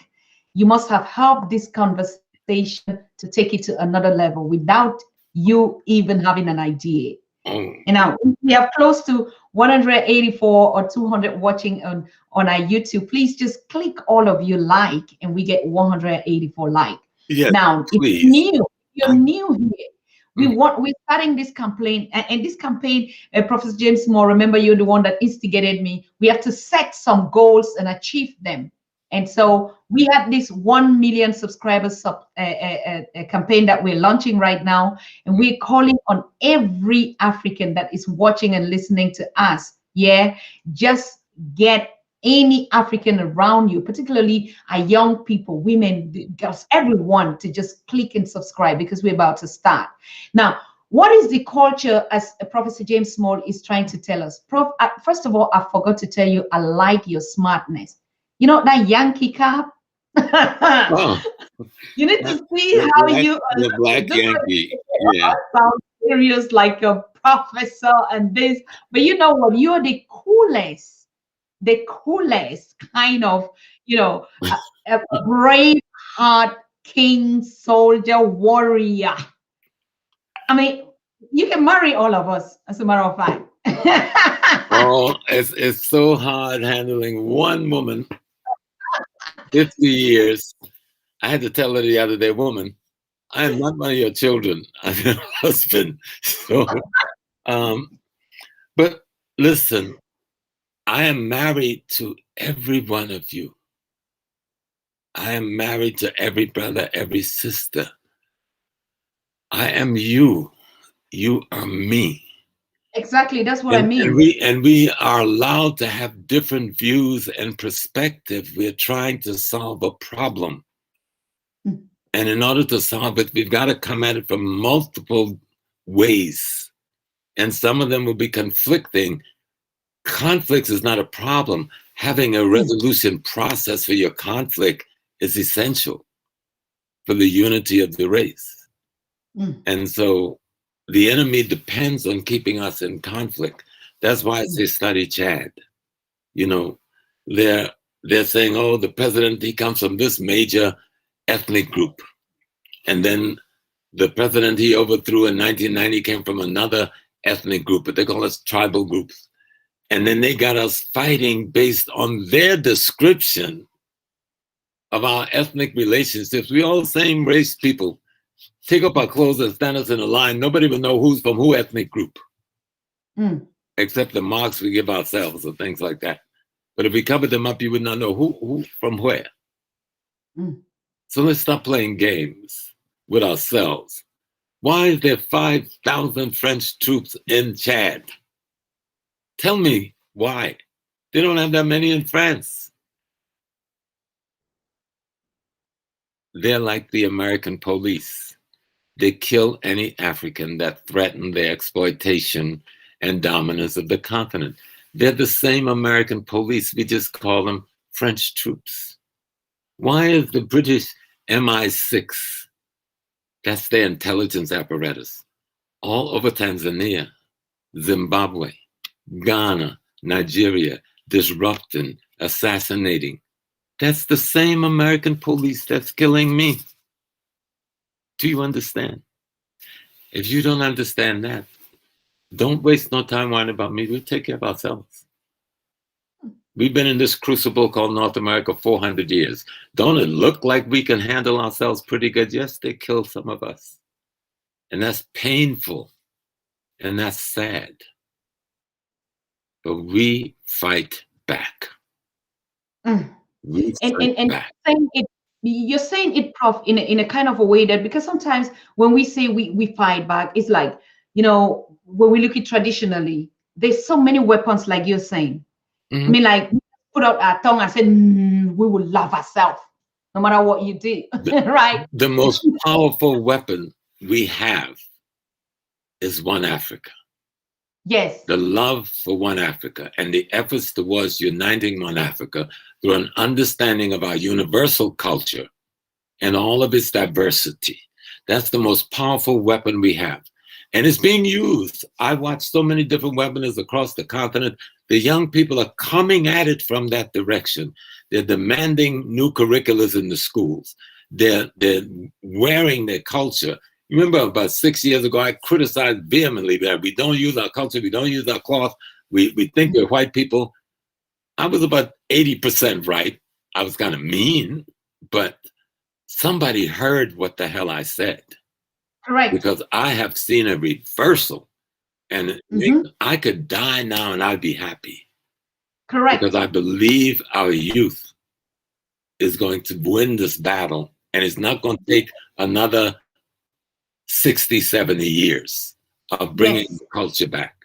you must have helped this conversation to take it to another level without you even having an idea. And now we have close to 184 or 200 watching on our YouTube. Please just click all of you like, and we get 184 like. Yes, now, please. if you're new here, we're starting this campaign, and this campaign, Professor James Small, remember you're the one that instigated me. We have to set some goals and achieve them. And so we have this 1 million subscribers campaign that we're launching right now. And we're calling on every African that is watching and listening to us. Yeah, just get any African around you, particularly our young people, women, girls, everyone, to just click and subscribe, because we're about to start. Now, what is the culture, as Professor James Small is trying to tell us? Prof, first of all, I forgot to tell you, I like your smartness. You know that Yankee cap? Oh, you need to see how you the Black Yankee. Yeah. Sound serious like a professor and this, but you know what? You're the coolest kind of, a brave heart king, soldier, warrior. I mean, you can marry all of us, as a matter of fact. Oh, it's so hard handling one woman. 50 years. I had to tell her the other day, woman, I am not one of your children. I'm your husband. So, but listen, I am married to every one of you. I am married to every brother, every sister. I am you. You are me. Exactly. That's what I And mean. we are allowed to have different views and perspective. We're trying to solve a problem. Mm, And in order to solve it, we've got to come at it from multiple ways. And some of them will be conflicting. Conflicts is not a problem. Having a mm, resolution process for your conflict is essential for the unity of the race. mm, And so the enemy depends on keeping us in conflict. That's why I mm, say study Chad. You know, they're they're saying, oh, the president, he comes from this major ethnic group. And then the president he overthrew in 1990 came from another ethnic group, but they call us tribal groups. And then they got us fighting based on their description of our ethnic relationships. We all same race people. Take up our clothes and stand us in a line. Nobody will know who's from who ethnic group, mm, except the marks we give ourselves or things like that. But if we covered them up, you would not know who from where. mm. So let's stop playing games with ourselves. Why is there 5,000 French troops in Chad? Tell me why. They don't have that many in France. They're like the American police. They kill any African that threaten their exploitation and dominance of the continent. They're the same American police. We just call them French troops. Why is the British MI6, that's their intelligence apparatus, all over Tanzania, Zimbabwe, Ghana, Nigeria, disrupting, assassinating? That's the same American police that's killing me. Do you understand? If you don't understand that, don't waste no time worrying about me. We'll take care of ourselves. We've been in this crucible called North America 400 years. Don't it look like we can handle ourselves pretty good? Yes, they killed some of us. And that's painful. And that's sad. But we fight back. Mm. We and fight and, and back. you're saying it, Prof, in a kind of a way that, because sometimes when we say we fight back, it's like, when we look at traditionally, there's so many weapons, like you're saying. I Mhm. mean, like, we put out our tongue and said, we will love ourselves no matter what you did. The, Right? the most powerful weapon we have is one Africa. Yes. The love for one Africa and the efforts towards uniting one Africa through an understanding of our universal culture and all of its diversity. That's the most powerful weapon we have. And it's being used. I watched so many different weapons across the continent. The young people are coming at it from that direction. They're demanding new curriculums in the schools. They're wearing their culture. You remember about 6 years ago, I criticized vehemently that we don't use our culture, we don't use our cloth, we think we're white people. I was about 80% right. I was kind of mean, but somebody heard what the hell I said, Correct. because I have seen a reversal, and Hmm. I could die now and I'd be happy, because Correct. I believe our youth is going to win this battle, and it's not going to take another 60, 70 years of bringing Yes. the culture back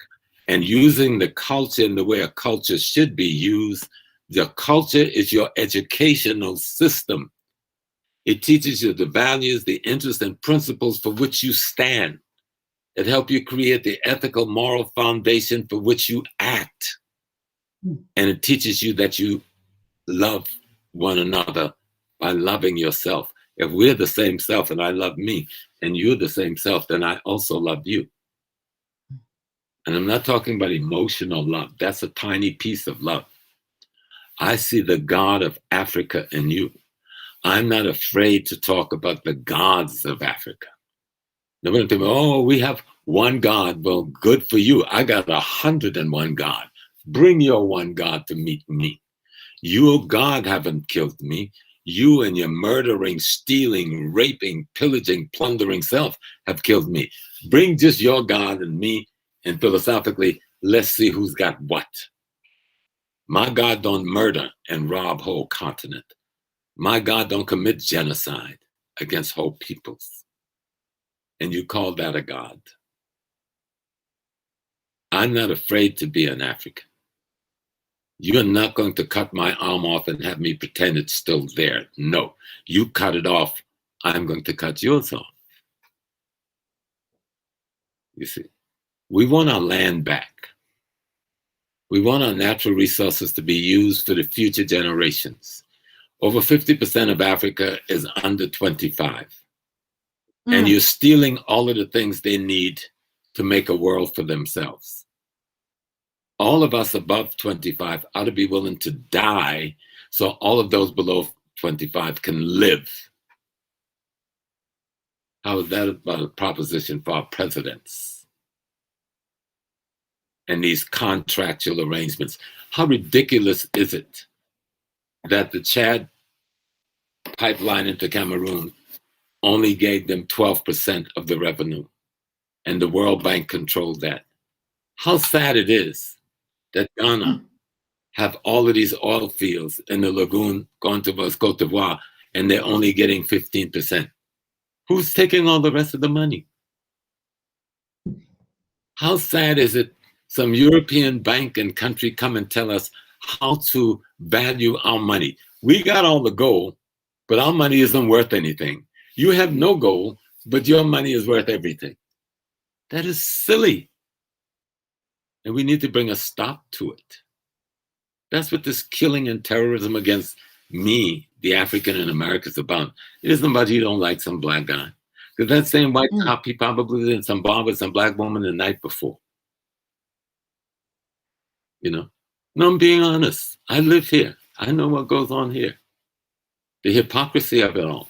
and using the culture in the way a culture should be used. The culture is your educational system. It teaches you the values, the interests, and principles for which you stand. It helps you create the ethical, moral foundation for which you act. Mm. And it teaches you that you love one another by loving yourself. If we're the same self and I love me, and you're the same self, then I also love you. And I'm not talking about emotional love. That's a tiny piece of love. I see the God of Africa in you. I'm not afraid to talk about the gods of Africa. Nobody tell me, oh, we have one God. Well, good for you. I got 101 God. Bring your one God to meet me. Your God haven't killed me. You and your murdering, stealing, raping, pillaging, plundering self have killed me. Bring just your God and me, and philosophically, let's see who's got what. My God don't murder and rob whole continent. My God don't commit genocide against whole peoples. And you call that a God. I'm not afraid to be an African. You're not going to cut my arm off and have me pretend it's still there. No, you cut it off. I'm going to cut yours off. You see, we want our land back. We want our natural resources to be used for the future generations. Over 50% of Africa is under 25. And you're stealing all of the things they need to make a world for themselves. All of us above 25 ought to be willing to die so all of those below 25 can live. How is that about a proposition for our presidents and these contractual arrangements? How ridiculous is it that the Chad pipeline into Cameroon only gave them 12% of the revenue and the World Bank controlled that? How sad it is that Ghana have all of these oil fields in the lagoon going towards Cote d'Ivoire and they're only getting 15%. Who's taking all the rest of the money? How sad is it some European bank and country come and tell us how to value our money? We got all the gold, but our money isn't worth anything. You have no gold, but your money is worth everything. That is silly. And we need to bring a stop to it. That's what this killing and terrorism against me, the African in America, is about. It isn't about you don't like some black guy. Because that same white cop, he probably did some bar with some black woman the night before. You know? No, I'm being honest. I live here. I know what goes on here. The hypocrisy of it all.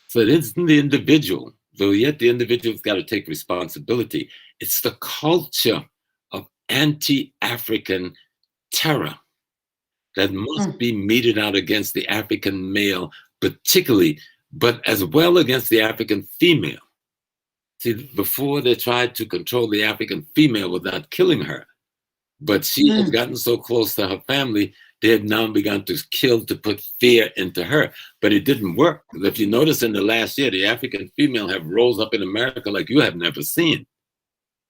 So it isn't the individual, though yet the individual's got to take responsibility. It's the culture of anti-African terror that must be meted out against the African male, particularly, but as well against the African female. See, before they tried to control the African female without killing her, but she has gotten so close to her family, they have now begun to kill to put fear into her. But it didn't work. If you notice in the last year, the African female have rose up in America like you have never seen.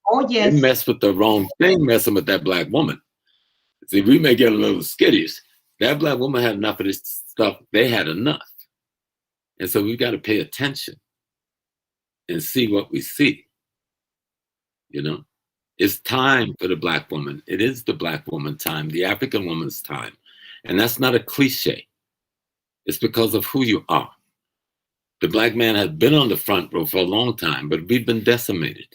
Oh, yes. They mess with the wrong thing, messing with that black woman. See, we may get a little skittish. That black woman had enough of this stuff. They had enough. And so we've got to pay attention and see what we see. You know, it's time for the black woman. It is the black woman time, the African woman's time. And that's not a cliche. It's because of who you are. The black man has been on the front row for a long time, but we've been decimated.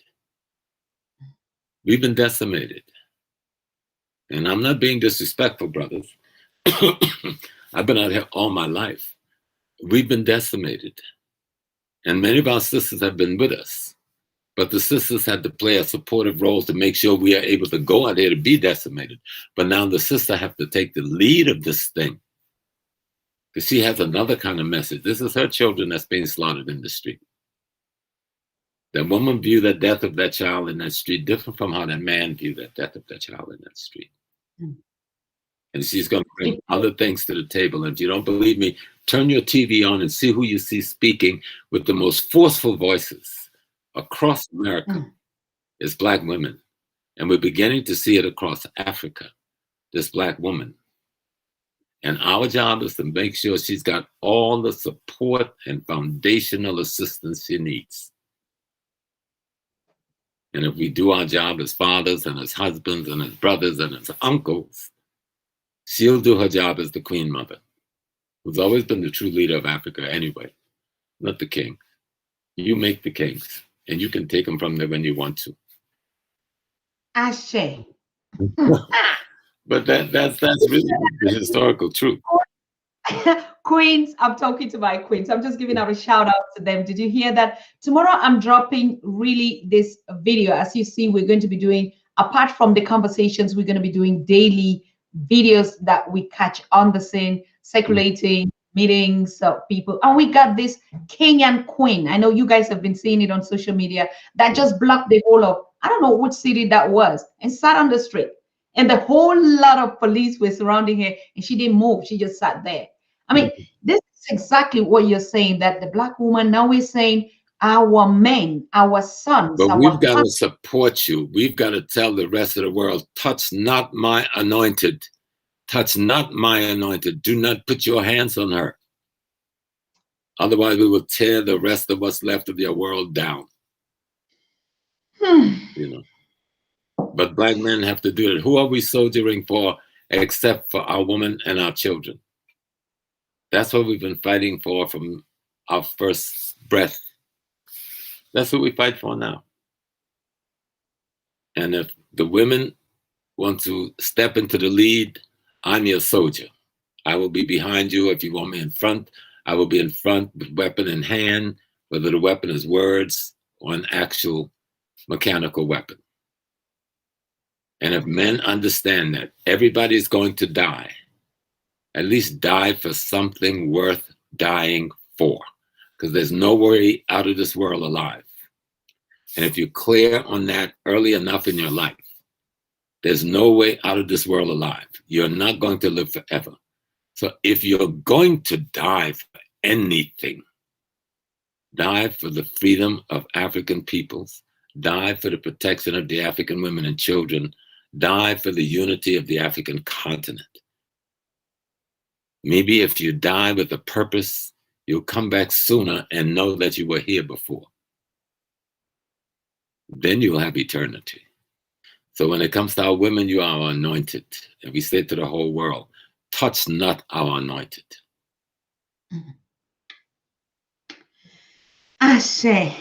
We've been decimated. And I'm not being disrespectful, brothers. I've been out here all my life. We've been decimated. And many of our sisters have been with us. But the sisters had to play a supportive role to make sure we are able to go out there to be decimated. But now the sister have to take the lead of this thing. Because she has another kind of message. This is her children that's being slaughtered in the street. That woman viewed the death of that child in that street different from how that man viewed the death of that child in that street. And she's going to bring other things to the table. And if you don't believe me, turn your TV on and see who you see speaking with the most forceful voices across America. It's black women. And we're beginning to see it across Africa, this black woman. And our job is to make sure she's got all the support and foundational assistance she needs. And if we do our job as fathers and as husbands and as brothers and as uncles, she'll do her job as the Queen Mother, who's always been the true leader of Africa anyway, not the king. You make the kings, and you can take them from there when you want to. Ashe. But that's really the historical truth. Queens, I'm talking to my queens. I'm just giving out a shout out to them. Did you hear that? Tomorrow I'm dropping really this video. As you see, we're going to be doing, apart from the conversations, we're going to be doing daily videos that we catch on the scene, circulating meetings of people. And we got this king and queen. I know you guys have been seeing it on social media that just blocked the whole of, I don't know which city that was, and sat on the street. And the whole lot of police were surrounding her and she didn't move. She just sat there. I mean, this is exactly what you're saying, that the black woman, now we're saying our men, our sons, But our we've got to daughters. support you. We've got to tell the rest of the world, touch not my anointed. Touch not my anointed. Do not put your hands on her. Otherwise, we will tear the rest of what's left of your world down. You know. But black men have to do it. Who are we soldiering for except for our women and our children? That's what we've been fighting for from our first breath. That's what we fight for now. And if the women want to step into the lead, I'm your soldier. I will be behind you. If you want me in front, I will be in front with weapon in hand, whether the weapon is words or an actual mechanical weapon. And if men understand that everybody's going to die, at least die for something worth dying for, because there's no way out of this world alive. And if you're clear on that early enough in your life, there's no way out of this world alive. You're not going to live forever. So if you're going to die for anything, die for the freedom of African peoples, die for the protection of the African women and children, die for the unity of the African continent. Maybe if you die with a purpose, you'll come back sooner and know that you were here before. Then you'll have eternity. So when it comes to our women, you are anointed. And we say to the whole world, touch not our anointed. Ashe.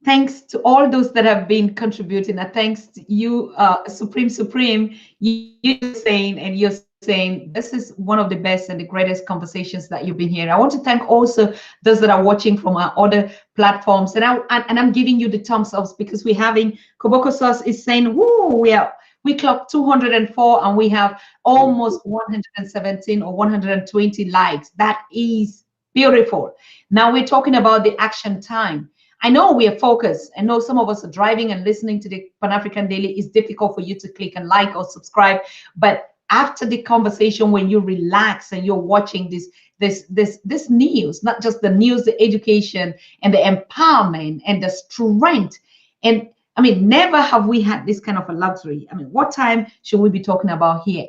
Thanks to all those that have been contributing. And thanks to you, Supreme. You're saying, and you're saying, this is one of the best and the greatest conversations that you've been hearing. I want to thank also those that are watching from our other platforms. And I'm giving you the thumbs ups because we're having Koboko Sauce is saying, woo, we clocked 204 and we have almost 117 or 120 likes. That is beautiful. Now we're talking about the action time. I know we are focused. I know some of us are driving and listening to the Pan-African Daily. It's difficult for you to click and like or subscribe. But after the conversation, when you relax and you're watching this news, not just the news, the education and the empowerment and the strength. And I mean, never have we had this kind of a luxury. I mean, what time should we be talking about here?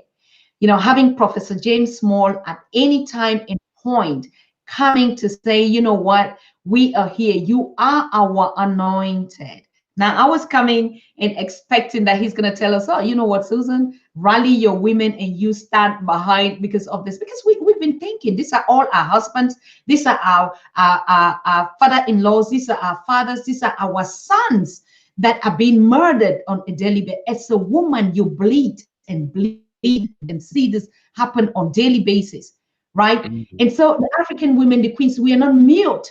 You know, having Professor James Small at any time and point coming to say, you know what, we are here. You are our anointed. Now, I was coming and expecting that he's going to tell us, oh, you know what, Susan, rally your women and you stand behind because of this. Because we've been thinking, these are all our husbands. These are our father-in-laws. These are our fathers. These are our sons that are being murdered on a daily basis. As a woman, you bleed and bleed and see this happen on daily basis, right? Mm-hmm. And so the African women, the queens, we are not mute.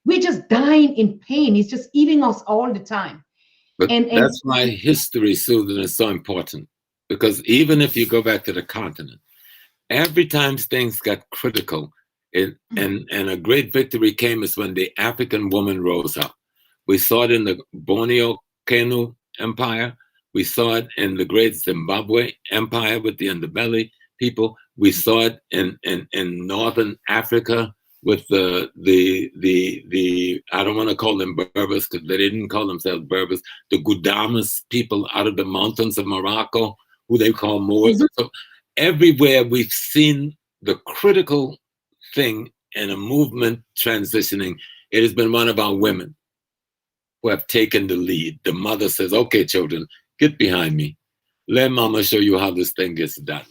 We're just dying in pain. It's just eating us all the time. But that's why history, Susan, is so important. Because even if you go back to the continent, every time things got critical, and a great victory came is when the African woman rose up. We saw it in the Borneo Kenu Empire. We saw it in the great Zimbabwe Empire with the Ndebele people. We saw it in Northern Africa with the I don't want to call them Berbers because they didn't call themselves Berbers, the Gudamas people out of the mountains of Morocco, who they call Moors. Mm-hmm. So everywhere we've seen the critical thing in a movement transitioning, it has been one of our women who have taken the lead. The mother says, okay, children, get behind me. Let mama show you how this thing gets done.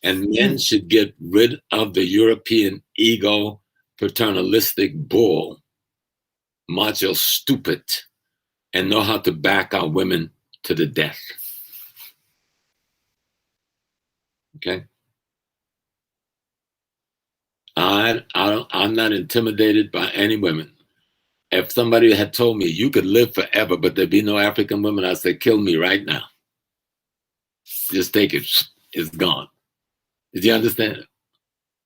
And men should get rid of the European ego, paternalistic bull, macho stupid, and know how to back our women to the death. Okay? I'm not intimidated by any women. If somebody had told me you could live forever, but there'd be no African women, I'd say, kill me right now. Just take it. It's gone. Did you understand?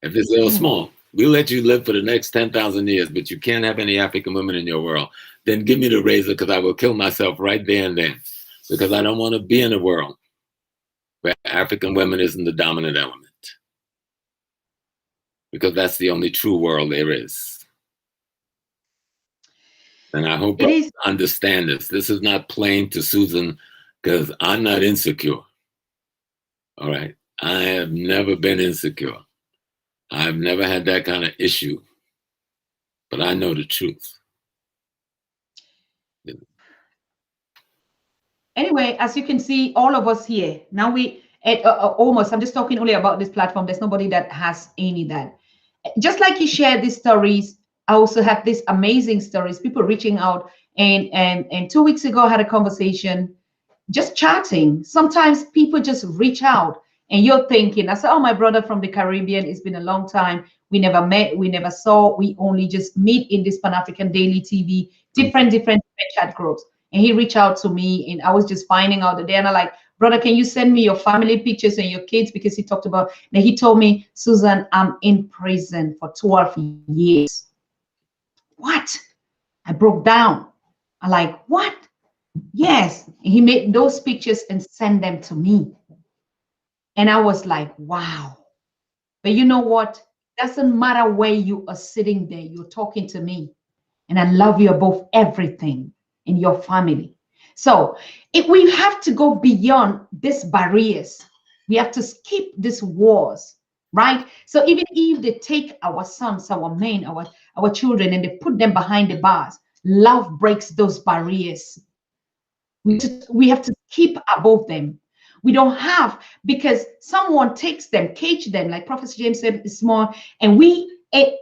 If it's little small, we'll let you live for the next 10,000 years, but you can't have any African women in your world. Then give me the razor because I will kill myself right there and then. Because I don't want to be in a world where African women isn't the dominant element. because that's the only true world there is. And I hope It is. I understand this. This is not plain to Susan because I'm not insecure. All right. I have never been insecure. I've never had that kind of issue. But I know the truth. Anyway, as you can see, all of us here now, we almost, I'm just talking only about this platform. There's nobody that has any that. Just like you share these stories, I also have these amazing stories, people reaching out. And 2 weeks ago I had a conversation, just chatting. Sometimes people just reach out and you're thinking, I said, oh, my brother from the Caribbean, it's been a long time. We never met, we never saw, we only just meet in this Pan-African Daily TV, different chat groups. And he reached out to me and I was just finding out the day. And I'm like, brother, can you send me your family pictures and your kids? Because he talked about, then he told me, Susan, I'm in prison for 12 years. What? I broke down. I'm like, what? Yes. And he made those pictures and sent them to me. And I was like, wow. But you know what? Doesn't matter where you are sitting there, you're talking to me. And I love you above everything in your family. So if we have to go beyond these barriers, we have to skip these wars, right? So even if they take our sons, our men, our children, and they put them behind the bars, love breaks those barriers. We have to keep above them. We don't have, because someone takes them, cage them, like Prophet James said, small, and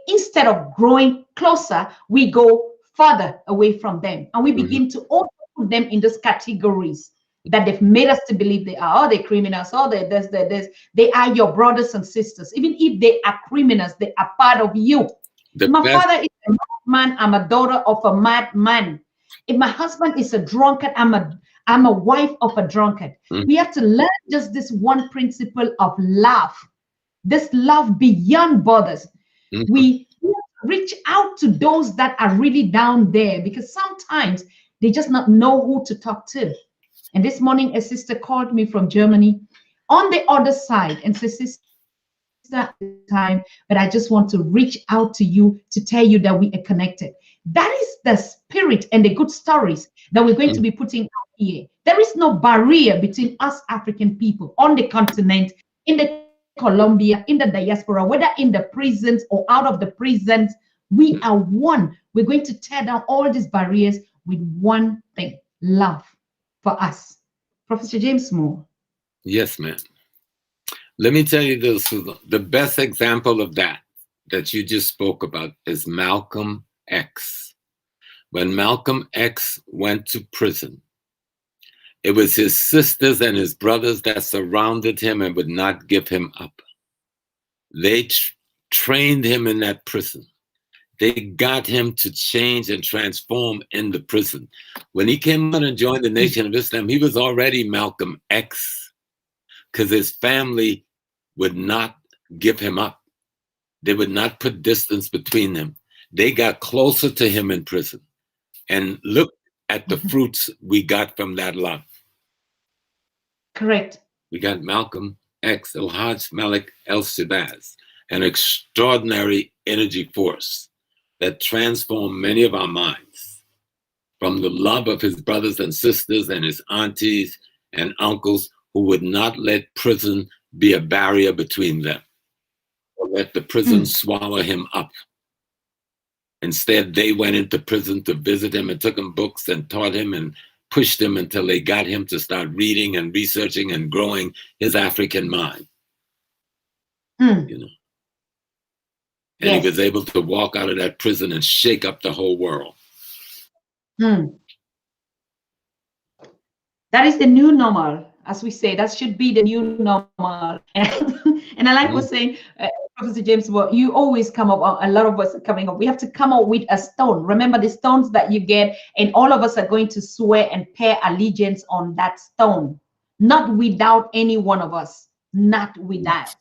instead of growing closer, we go further away from them, and we begin to also put them in those categories that they've made us to believe they are. Oh, they're criminals. Oh, they're this, they're this. They are your brothers and sisters. Even if they are criminals, they are part of you. My father is a madman. I'm a daughter of a madman. If my husband is a drunkard, I'm a wife of a drunkard. We have to learn just this one principle of love, this love beyond borders. We reach out to those that are really down there, because sometimes they just not know who to talk to. And this morning, a sister called me from Germany on the other side and said, sister, time, but I just want to reach out to you to tell you that we are connected. That is the spirit and the good stories that we're going to be putting out here. There is no barrier between us African people on the continent, in the Colombia, in the diaspora, whether in the prisons or out of the prisons. We are one. We're going to tear down all these barriers with one thing: love for us. Professor James Small. Yes, ma'am. Let me tell you this, the best example of that you just spoke about is Malcolm X. When Malcolm X went to prison, it was his sisters and his brothers that surrounded him and would not give him up. They trained him in that prison. They got him to change and transform in the prison. When he came out and joined the Nation of Islam, he was already Malcolm X, because his family would not give him up. They would not put distance between them. They got closer to him in prison. And look at the fruits we got from that love. Correct. We got Malcolm X, El-Hajj Malik El-Shabazz, an extraordinary energy force that transformed many of our minds from the love of his brothers and sisters and his aunties and uncles, who would not let prison be a barrier between them, or let the prison swallow him up. Instead, they went into prison to visit him and took him books and taught him and pushed him until they got him to start reading and researching and growing his African mind. You know, and he was able to walk out of that prison and shake up the whole world. That is the new normal, as we say. That should be the new normal. And I like what saying, Professor James, well, you always come up, a lot of us are coming up. We have to come up with a stone. Remember the stones that you get, and all of us are going to swear and pay allegiance on that stone. Not without any one of us. Not without.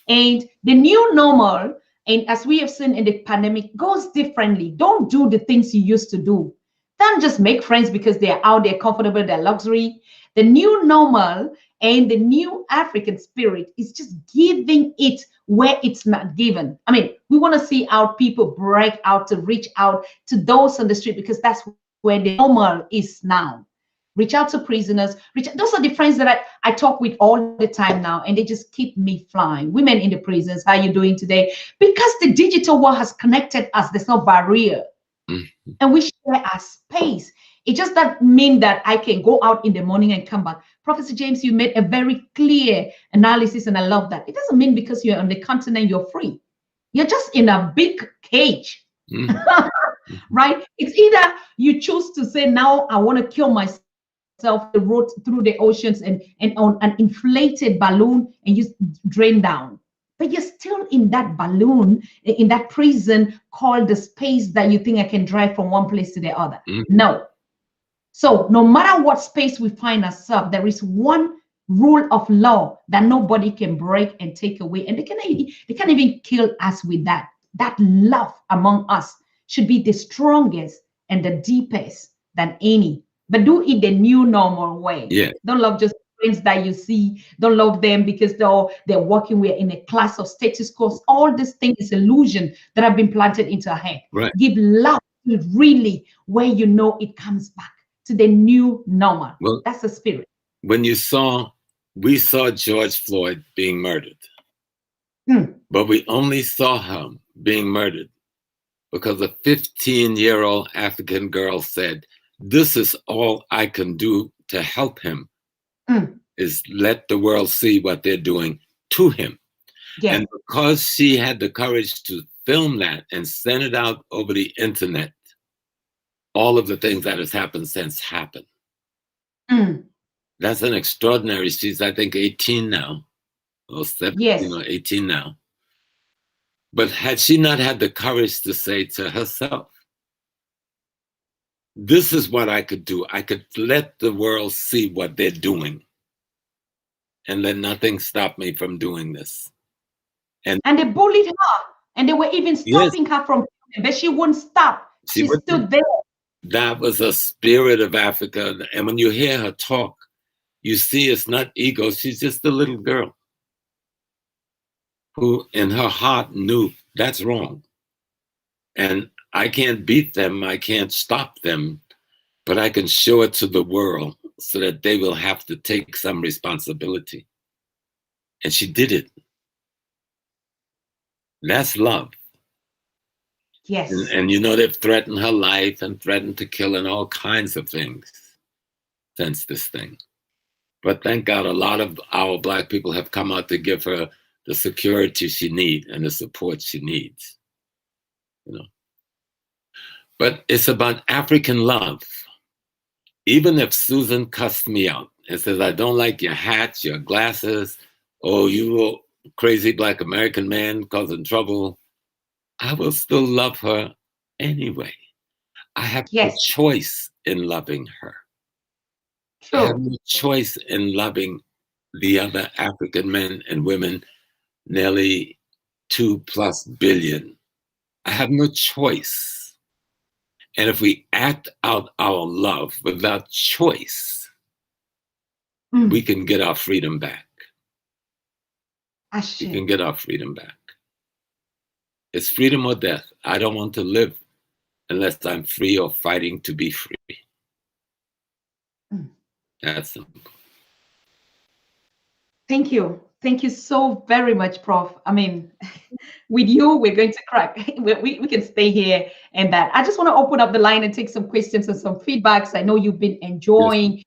And the new normal, and as we have seen in the pandemic, goes differently. Don't do the things you used to do. Don't just make friends because they're out there comfortable, they're luxury. The new normal and the new African spirit is just giving it where it's not given. I mean, we want to see our people break out to reach out to those on the street, because that's where the normal is now. Reach out to prisoners, those are the friends that I talk with all the time now, and they just keep me flying. Women in the prisons, how you doing today? Because the digital world has connected us. There's no barrier, Mm. and we share our space. It just doesn't mean that I can go out in the morning and come back. Professor James, you made a very clear analysis, and I love that. It doesn't mean because you're on the continent, you're free. You're just in a big cage. Mm. Right? It's either you choose to say, now I want to kill myself, the road through the oceans and on an inflated balloon, and you drain down. But you're still in that balloon, in that prison called the space that you think I can drive from one place to the other. Mm. No. So no matter what space we find ourselves, there is one rule of law that nobody can break and take away. And they can't even kill us with that. That love among us should be the strongest and the deepest than any. But do it the new normal way. Yeah. Don't love just friends that you see. Don't love them because they're working. We're in a class of status quo. All this thing is illusion that have been planted into our head. Right. Give love to really where you know it comes back to the new normal. Well, that's the spirit. When we saw George Floyd being murdered, but we only saw him being murdered because a 15-year-old African girl said, "This is all I can do to help him, is let the world see what they're doing to him." Yeah. And because she had the courage to film that and send it out over the internet, all of the things that has happened since happened. That's an extraordinary. She's, I think, 18 now, or 17 or 18 now. But had she not had the courage to say to herself, "This is what I could do. I could let the world see what they're doing, and let nothing stop me from doing this." And they bullied her, and they were even stopping her from, but she wouldn't stop. She stood there. That was a spirit of Africa. And when you hear her talk, you see it's not ego. She's just a little girl who in her heart knew that's wrong. And I can't beat them. I can't stop them, but I can show it to the world so that they will have to take some responsibility. And she did it. That's love. Yes. And you know, they've threatened her life and threatened to kill and all kinds of things since this thing. But thank God a lot of our Black people have come out to give her the security she needs and the support she needs. You know. But it's about African love. Even if Susan cussed me out and says, "I don't like your hat, your glasses, oh, you crazy Black American man causing trouble," I will still love her anyway. I have no choice in loving her. True. I have no choice in loving the other African men and women, nearly 2+ billion. I have no choice. And if we act out our love without choice, we can get our freedom back. We can get our freedom back. It's freedom or death. I don't want to live unless I'm free or fighting to be free. That's simple. Thank you. Thank you so very much, Prof. I mean, with you, we're going to crack. We can stay here and that. I just want to open up the line and take some questions and some feedbacks. I know you've been enjoying.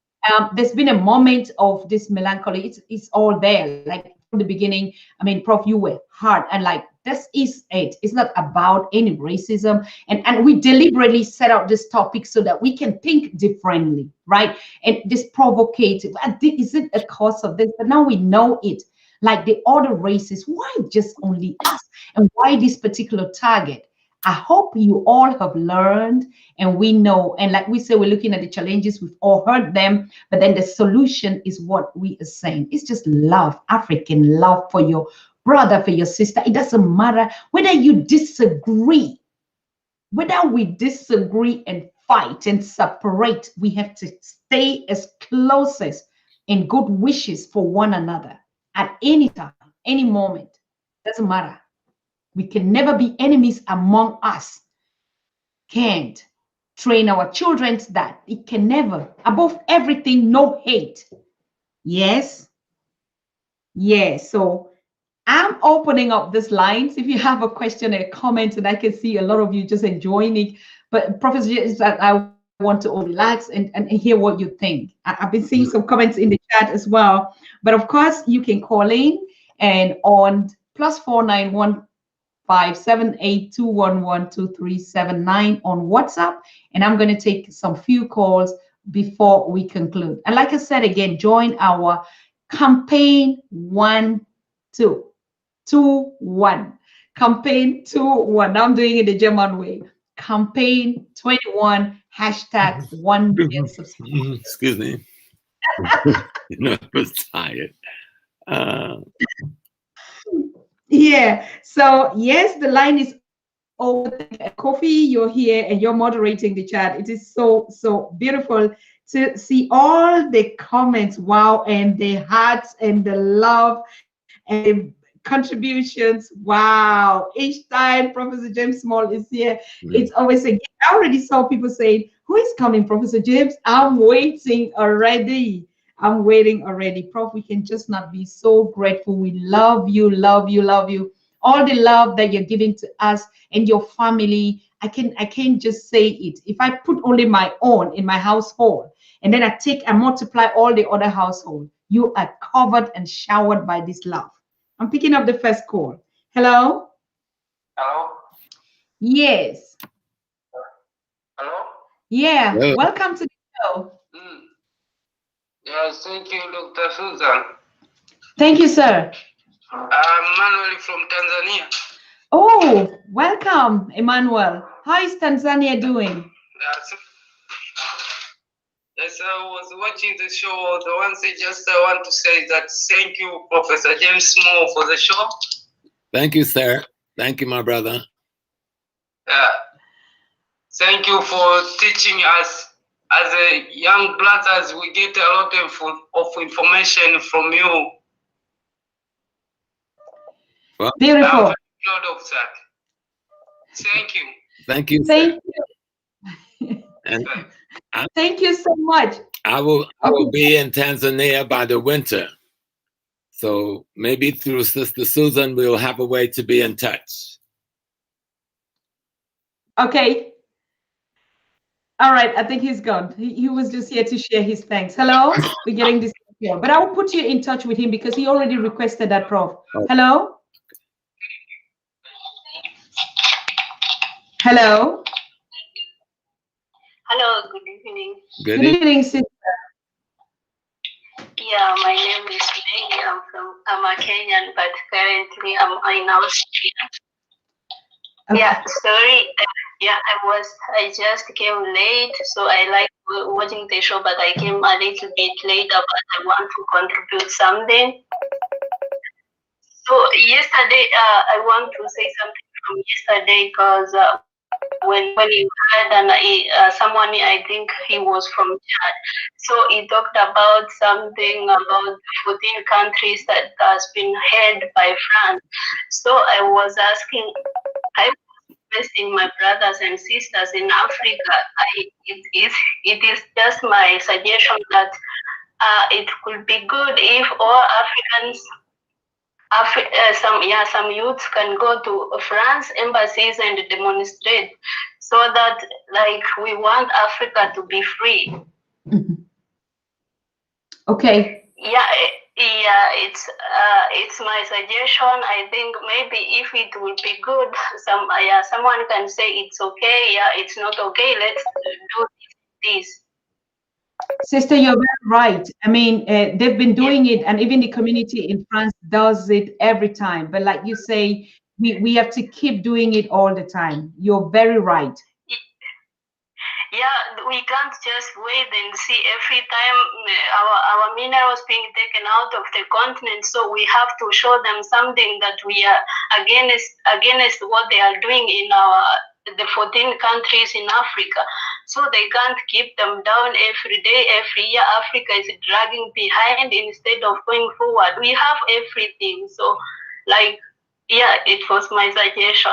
There's been a moment of this melancholy. It's all there. Like from the beginning, I mean, Prof, you were hard and like, this is it. It's not about any racism. And we deliberately set out this topic so that we can think differently, right? And this provocative, is it a cause of this? But now we know it. Like the other races, why just only us? And why this particular target? I hope you all have learned and we know. And like we say, we're looking at the challenges, we've all heard them, but then the solution is what we are saying. It's just love, African love for your brother, for your sister. It doesn't matter whether you disagree, whether we disagree and fight and separate, we have to stay as close as in good wishes for one another at any time, any moment. Doesn't matter. We can never be enemies among us. Can't train our children to that. It can never. Above everything, no hate. Yes. Yes. So I'm opening up this lines. If you have a question or a comment, and I can see a lot of you just enjoying it. But Professor, I want to all relax and hear what you think. I've been seeing some comments in the chat as well. But of course, you can call in and on +491-578-211-2379 on WhatsApp. And I'm going to take some few calls before we conclude. And like I said again, join our campaign 1-2-2-1. Campaign 2-1. I'm doing it the German way. Campaign 21 #1 million subscribers. Excuse me. I was tired. Yeah. So yes, the line is open. Kofi, you're here and you're moderating the chat. It is so beautiful to see all the comments. Wow, and the hearts and the love and the contributions. Wow. Each time Professor James Small is here, it's always a gift. I already saw people saying, "Who is coming, Professor James?" I'm waiting already. I'm waiting already. Prof, we can just not be so grateful. We love you, love you, love you. All the love that you're giving to us and your family. I can't just say it. If I put only my own in my household and then I multiply all the other household, you are covered and showered by this love. I'm picking up the first call. Hello? Hello? Yes. Hello? Yeah. Hello. Welcome to the show. Yes, thank you, Dr. Susan. Thank you, sir. I'm Manuel from Tanzania. Oh, welcome, Emmanuel. How is Tanzania doing? Yes, I was watching the show. The one thing just I want to say that thank you, Professor James Small, for the show. Thank you, sir. Thank you, my brother. Thank you for teaching us. As a young brothers, we get a lot of information from you. Well, beautiful. I'm very proud of that. Thank you. Thank you, Thank you. And thank you so much. I will be in Tanzania by the winter. So maybe through Sister Susan, we'll have a way to be in touch. Okay. All right. I think he's gone. He was just here to share his thanks. Hello? We're getting this here. But I will put you in touch with him because he already requested that, Prof. Oh. Hello? Hello? Hello, good evening. Good evening, sister. Yeah, my name is May. I'm a Kenyan, but currently I'm in Australia. Okay. Yeah, sorry. I just came late, so I like watching the show, but I came a little bit later, but I want to contribute something. So yesterday, I want to say something from yesterday because when you had someone, I think he was from Chad, so he talked about something about 14 countries that has been held by France. So I was asking, I was investing my brothers and sisters in Africa. It is just my suggestion that it could be good if all Africans. Some youths can go to France embassies and demonstrate, so that like we want Africa to be free. Okay. Yeah, it's my suggestion. I think maybe if it will be good, someone can say it's okay. Yeah, it's not okay. Let's do this. Sister, you're very right. I mean, they've been doing it, and even the community in France does it every time. But like you say, we have to keep doing it all the time. You're very right. Yeah, we can't just wait and see every time our minerals being taken out of the continent. So we have to show them something that we are against what they are doing in the 14 countries in Africa. So they can't keep them down every day, every year. Africa is dragging behind instead of going forward. We have everything. So like Yeah, it was my suggestion.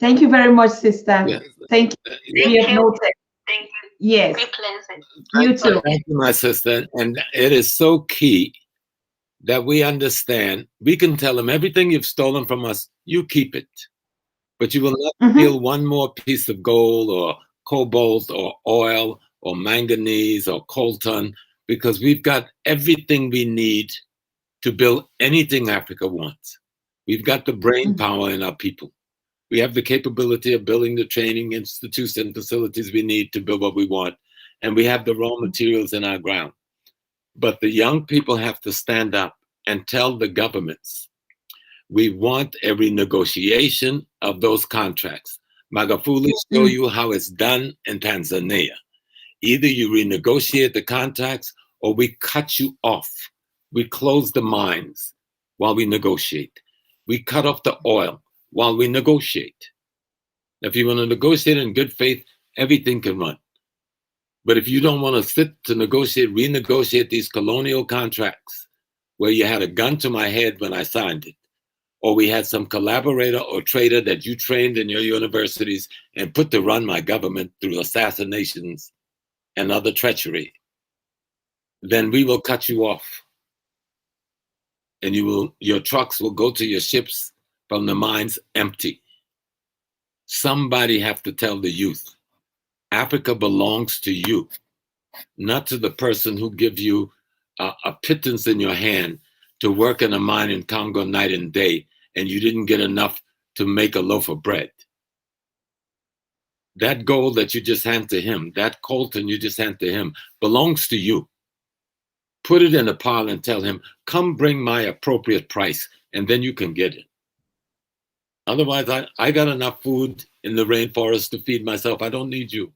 Thank you very much, sister. Yes. Thank you. We Thank have you. noted. Thank you. Yes, Be pleasant. you too. Thank you, my sister. And it is so key that we understand. We can tell them everything you've stolen from us, you keep it. But you will not steal one more piece of gold or cobalt or oil or manganese or coltan, because we've got everything we need to build anything Africa wants. We've got the brain power in our people. We have the capability of building the training institutes and facilities we need to build what we want. And we have the raw materials in our ground. But the young people have to stand up and tell the governments, we want a renegotiation of those contracts. Magufuli show you how it's done in Tanzania. Either you renegotiate the contracts or we cut you off. We close the mines while we negotiate. We cut off the oil while we negotiate. If you want to negotiate in good faith, everything can run. But if you don't want to sit to negotiate, renegotiate these colonial contracts where you had a gun to my head when I signed it, or we had some collaborator or traitor that you trained in your universities and put to run my government through assassinations and other treachery, then we will cut you off. And your trucks will go to your ships from the mines empty. Somebody have to tell the youth, Africa belongs to you, not to the person who give you a pittance in your hand to work in a mine in Congo night and day, and you didn't get enough to make a loaf of bread. That gold that you just hand to him, that coltan you just hand to him, belongs to you. Put it in a pile and tell him, come bring my appropriate price, and then you can get it. Otherwise, I got enough food in the rainforest to feed myself. I don't need you.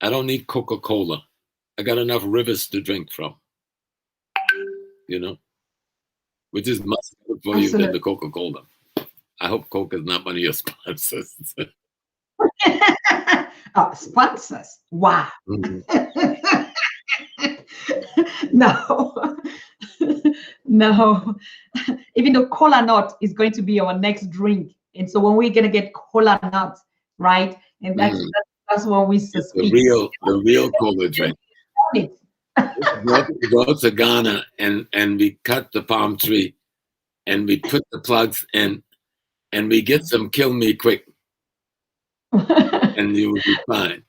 I don't need Coca-Cola. I got enough rivers to drink from, which is much better for you than the Coca-Cola. I hope Coke is not one of your sponsors. Oh, sponsors. Wow. No. No. Even though cola nut is going to be our next drink. And so when we're going to get cola nut, right? And that's what we suspect. The real cola drink. Go to Ghana and we cut the palm tree and we put the plugs in and we get some kill me quick. And you will be fine.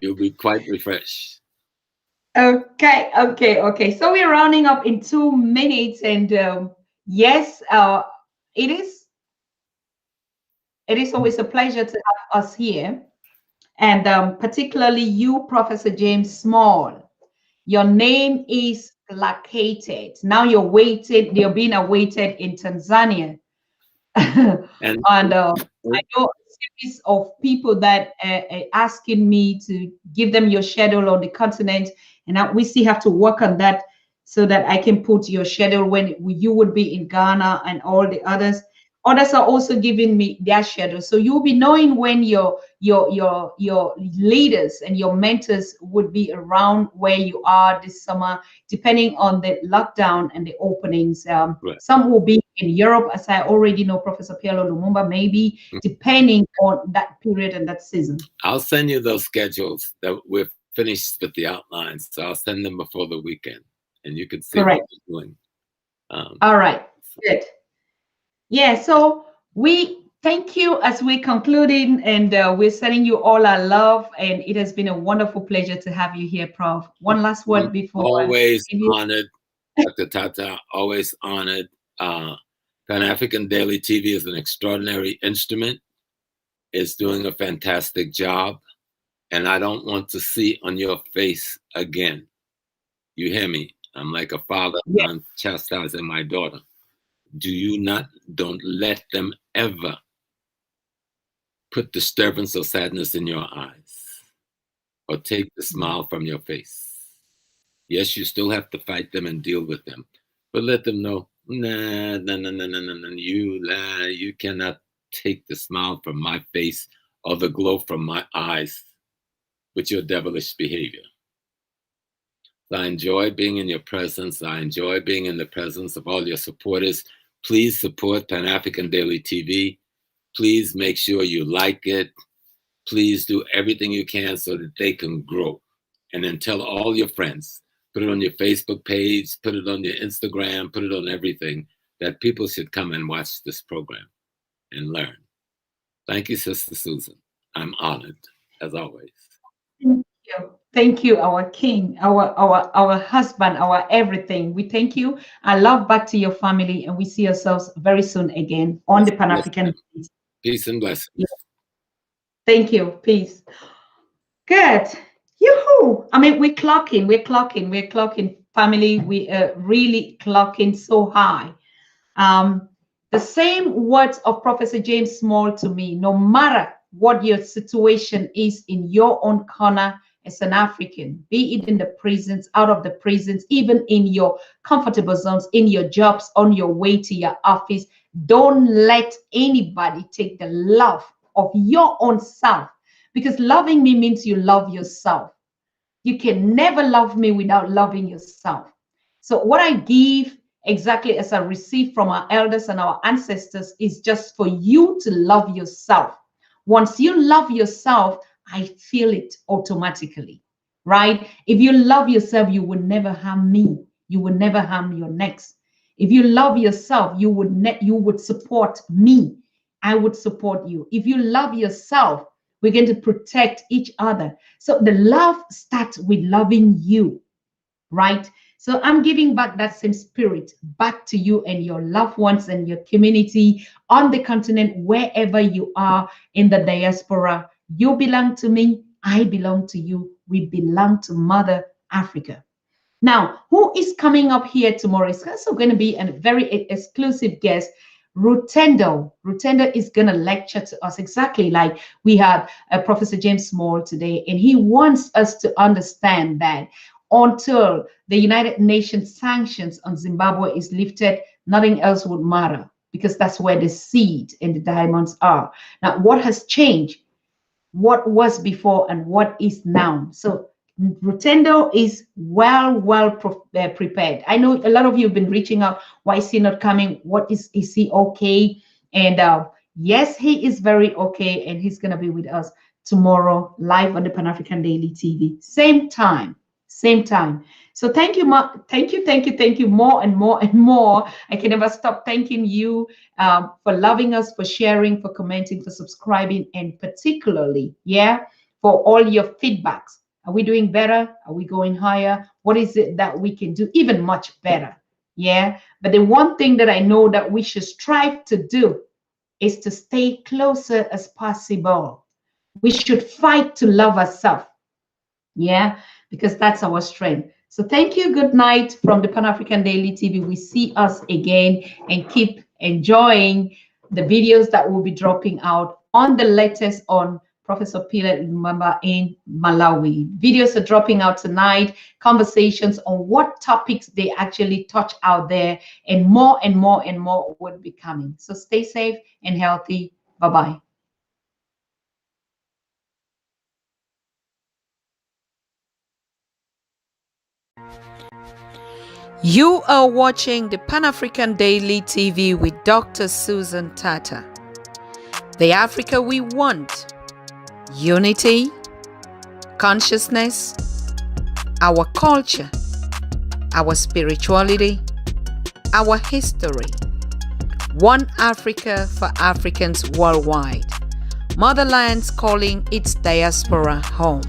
You'll be quite refreshed. Okay. So we're rounding up in 2 minutes, and yes, it is always a pleasure to have us here, and particularly you, Professor James Small. Your name is placated. Now you're being awaited in Tanzania. And I know a series of people that are asking me to give them your schedule on the continent, and we still have to work on that so that I can put your schedule when you would be in Ghana, and all the others. Others are also giving me their schedule, so you'll be knowing when your leaders and your mentors would be around where you are this summer, depending on the lockdown and the openings. Right. Some will be in Europe, as I already know, Professor Pielo Lumumba, maybe, depending on that period and that season. I'll send you those schedules that we're finished with the outlines. So I'll send them before the weekend, and you can see what we're doing. All right, good. Yeah, so we thank you as we're concluding, and we're sending you all our love, and it has been a wonderful pleasure to have you here, Prof. One last word before. Always honored, Dr. Tata, always honored. Pan-African Daily TV is an extraordinary instrument. It's doing a fantastic job, and I don't want to see on your face again. You hear me? I'm like a father. Yeah. I'm chastising my daughter. Don't let them ever put disturbance or sadness in your eyes or take the smile from your face. Yes, you still have to fight them and deal with them, but let them know, you cannot take the smile from my face or the glow from my eyes with your devilish behavior. So I enjoy being in your presence. I enjoy being in the presence of all your supporters. Please support Pan-African Daily TV. Please make sure you like it. Please do everything you can so that they can grow. And then tell all your friends. Put it on your Facebook page, put it on your Instagram, put it on everything, that people should come and watch this program and learn. Thank you, Sister Susan. I'm honored, as always. Thank you. Thank you, our king, our husband, our everything. We thank you. I love back to your family, and we see ourselves very soon again on the Pan-African. Peace and blessings. Yeah. Thank you. Peace. Good. Yoo-hoo. I mean, we're clocking. Family, we are really clocking so high. The same words of Professor James Small to me, no matter what your situation is in your own corner as an African, be it in the prisons, out of the prisons, even in your comfortable zones, in your jobs, on your way to your office, don't let anybody take the love of your own self, because loving me means you love yourself. You can never love me without loving yourself. So what I give, exactly as I received from our elders and our ancestors, is just for you to love yourself. Once you love yourself, I feel it automatically, right? If you love yourself, you would never harm me. You would never harm your next. If you love yourself, you would support me. I would support you. If you love yourself, we're going to protect each other. So the love starts with loving you, right? So I'm giving back that same spirit back to you and your loved ones and your community on the continent, wherever you are in the diaspora. You belong to me. I belong to you. We belong to Mother Africa. Now, who is coming up here tomorrow? It's also going to be a very exclusive guest. Rutendo is going to lecture to us exactly like we had Professor James Small today, and he wants us to understand that until the United Nations sanctions on Zimbabwe is lifted, nothing else would matter, because that's where the seed and the diamonds are. Now, what has changed? What was before and what is now? So Rutendo is well prepared. I know a lot of you have been reaching out. Why is he not coming? What is he okay? And yes, he is very okay, and he's gonna be with us tomorrow live on the Pan-African Daily TV, same time. So thank you, thank you more and more. I can never stop thanking you for loving us, for sharing, for commenting, for subscribing, and particularly, for all your feedbacks. Are we doing better? Are we going higher? What is it that we can do even much better? But the one thing that I know that we should strive to do is to stay closer as possible. We should fight to love ourselves. Because that's our strength. So thank you. Good night from the Pan-African Daily TV. We see us again, and keep enjoying the videos that will be dropping out on the latest on Professor Pilet Lumumba in Malawi. Videos are dropping out tonight, conversations on what topics they actually touch out there, and more will be coming. So stay safe and healthy. Bye-bye. You are watching the Pan-African Daily TV with Dr. Susan Tata. The Africa we want: unity, consciousness, our culture, our spirituality, our history. One Africa for Africans worldwide. Motherland's calling its diaspora home.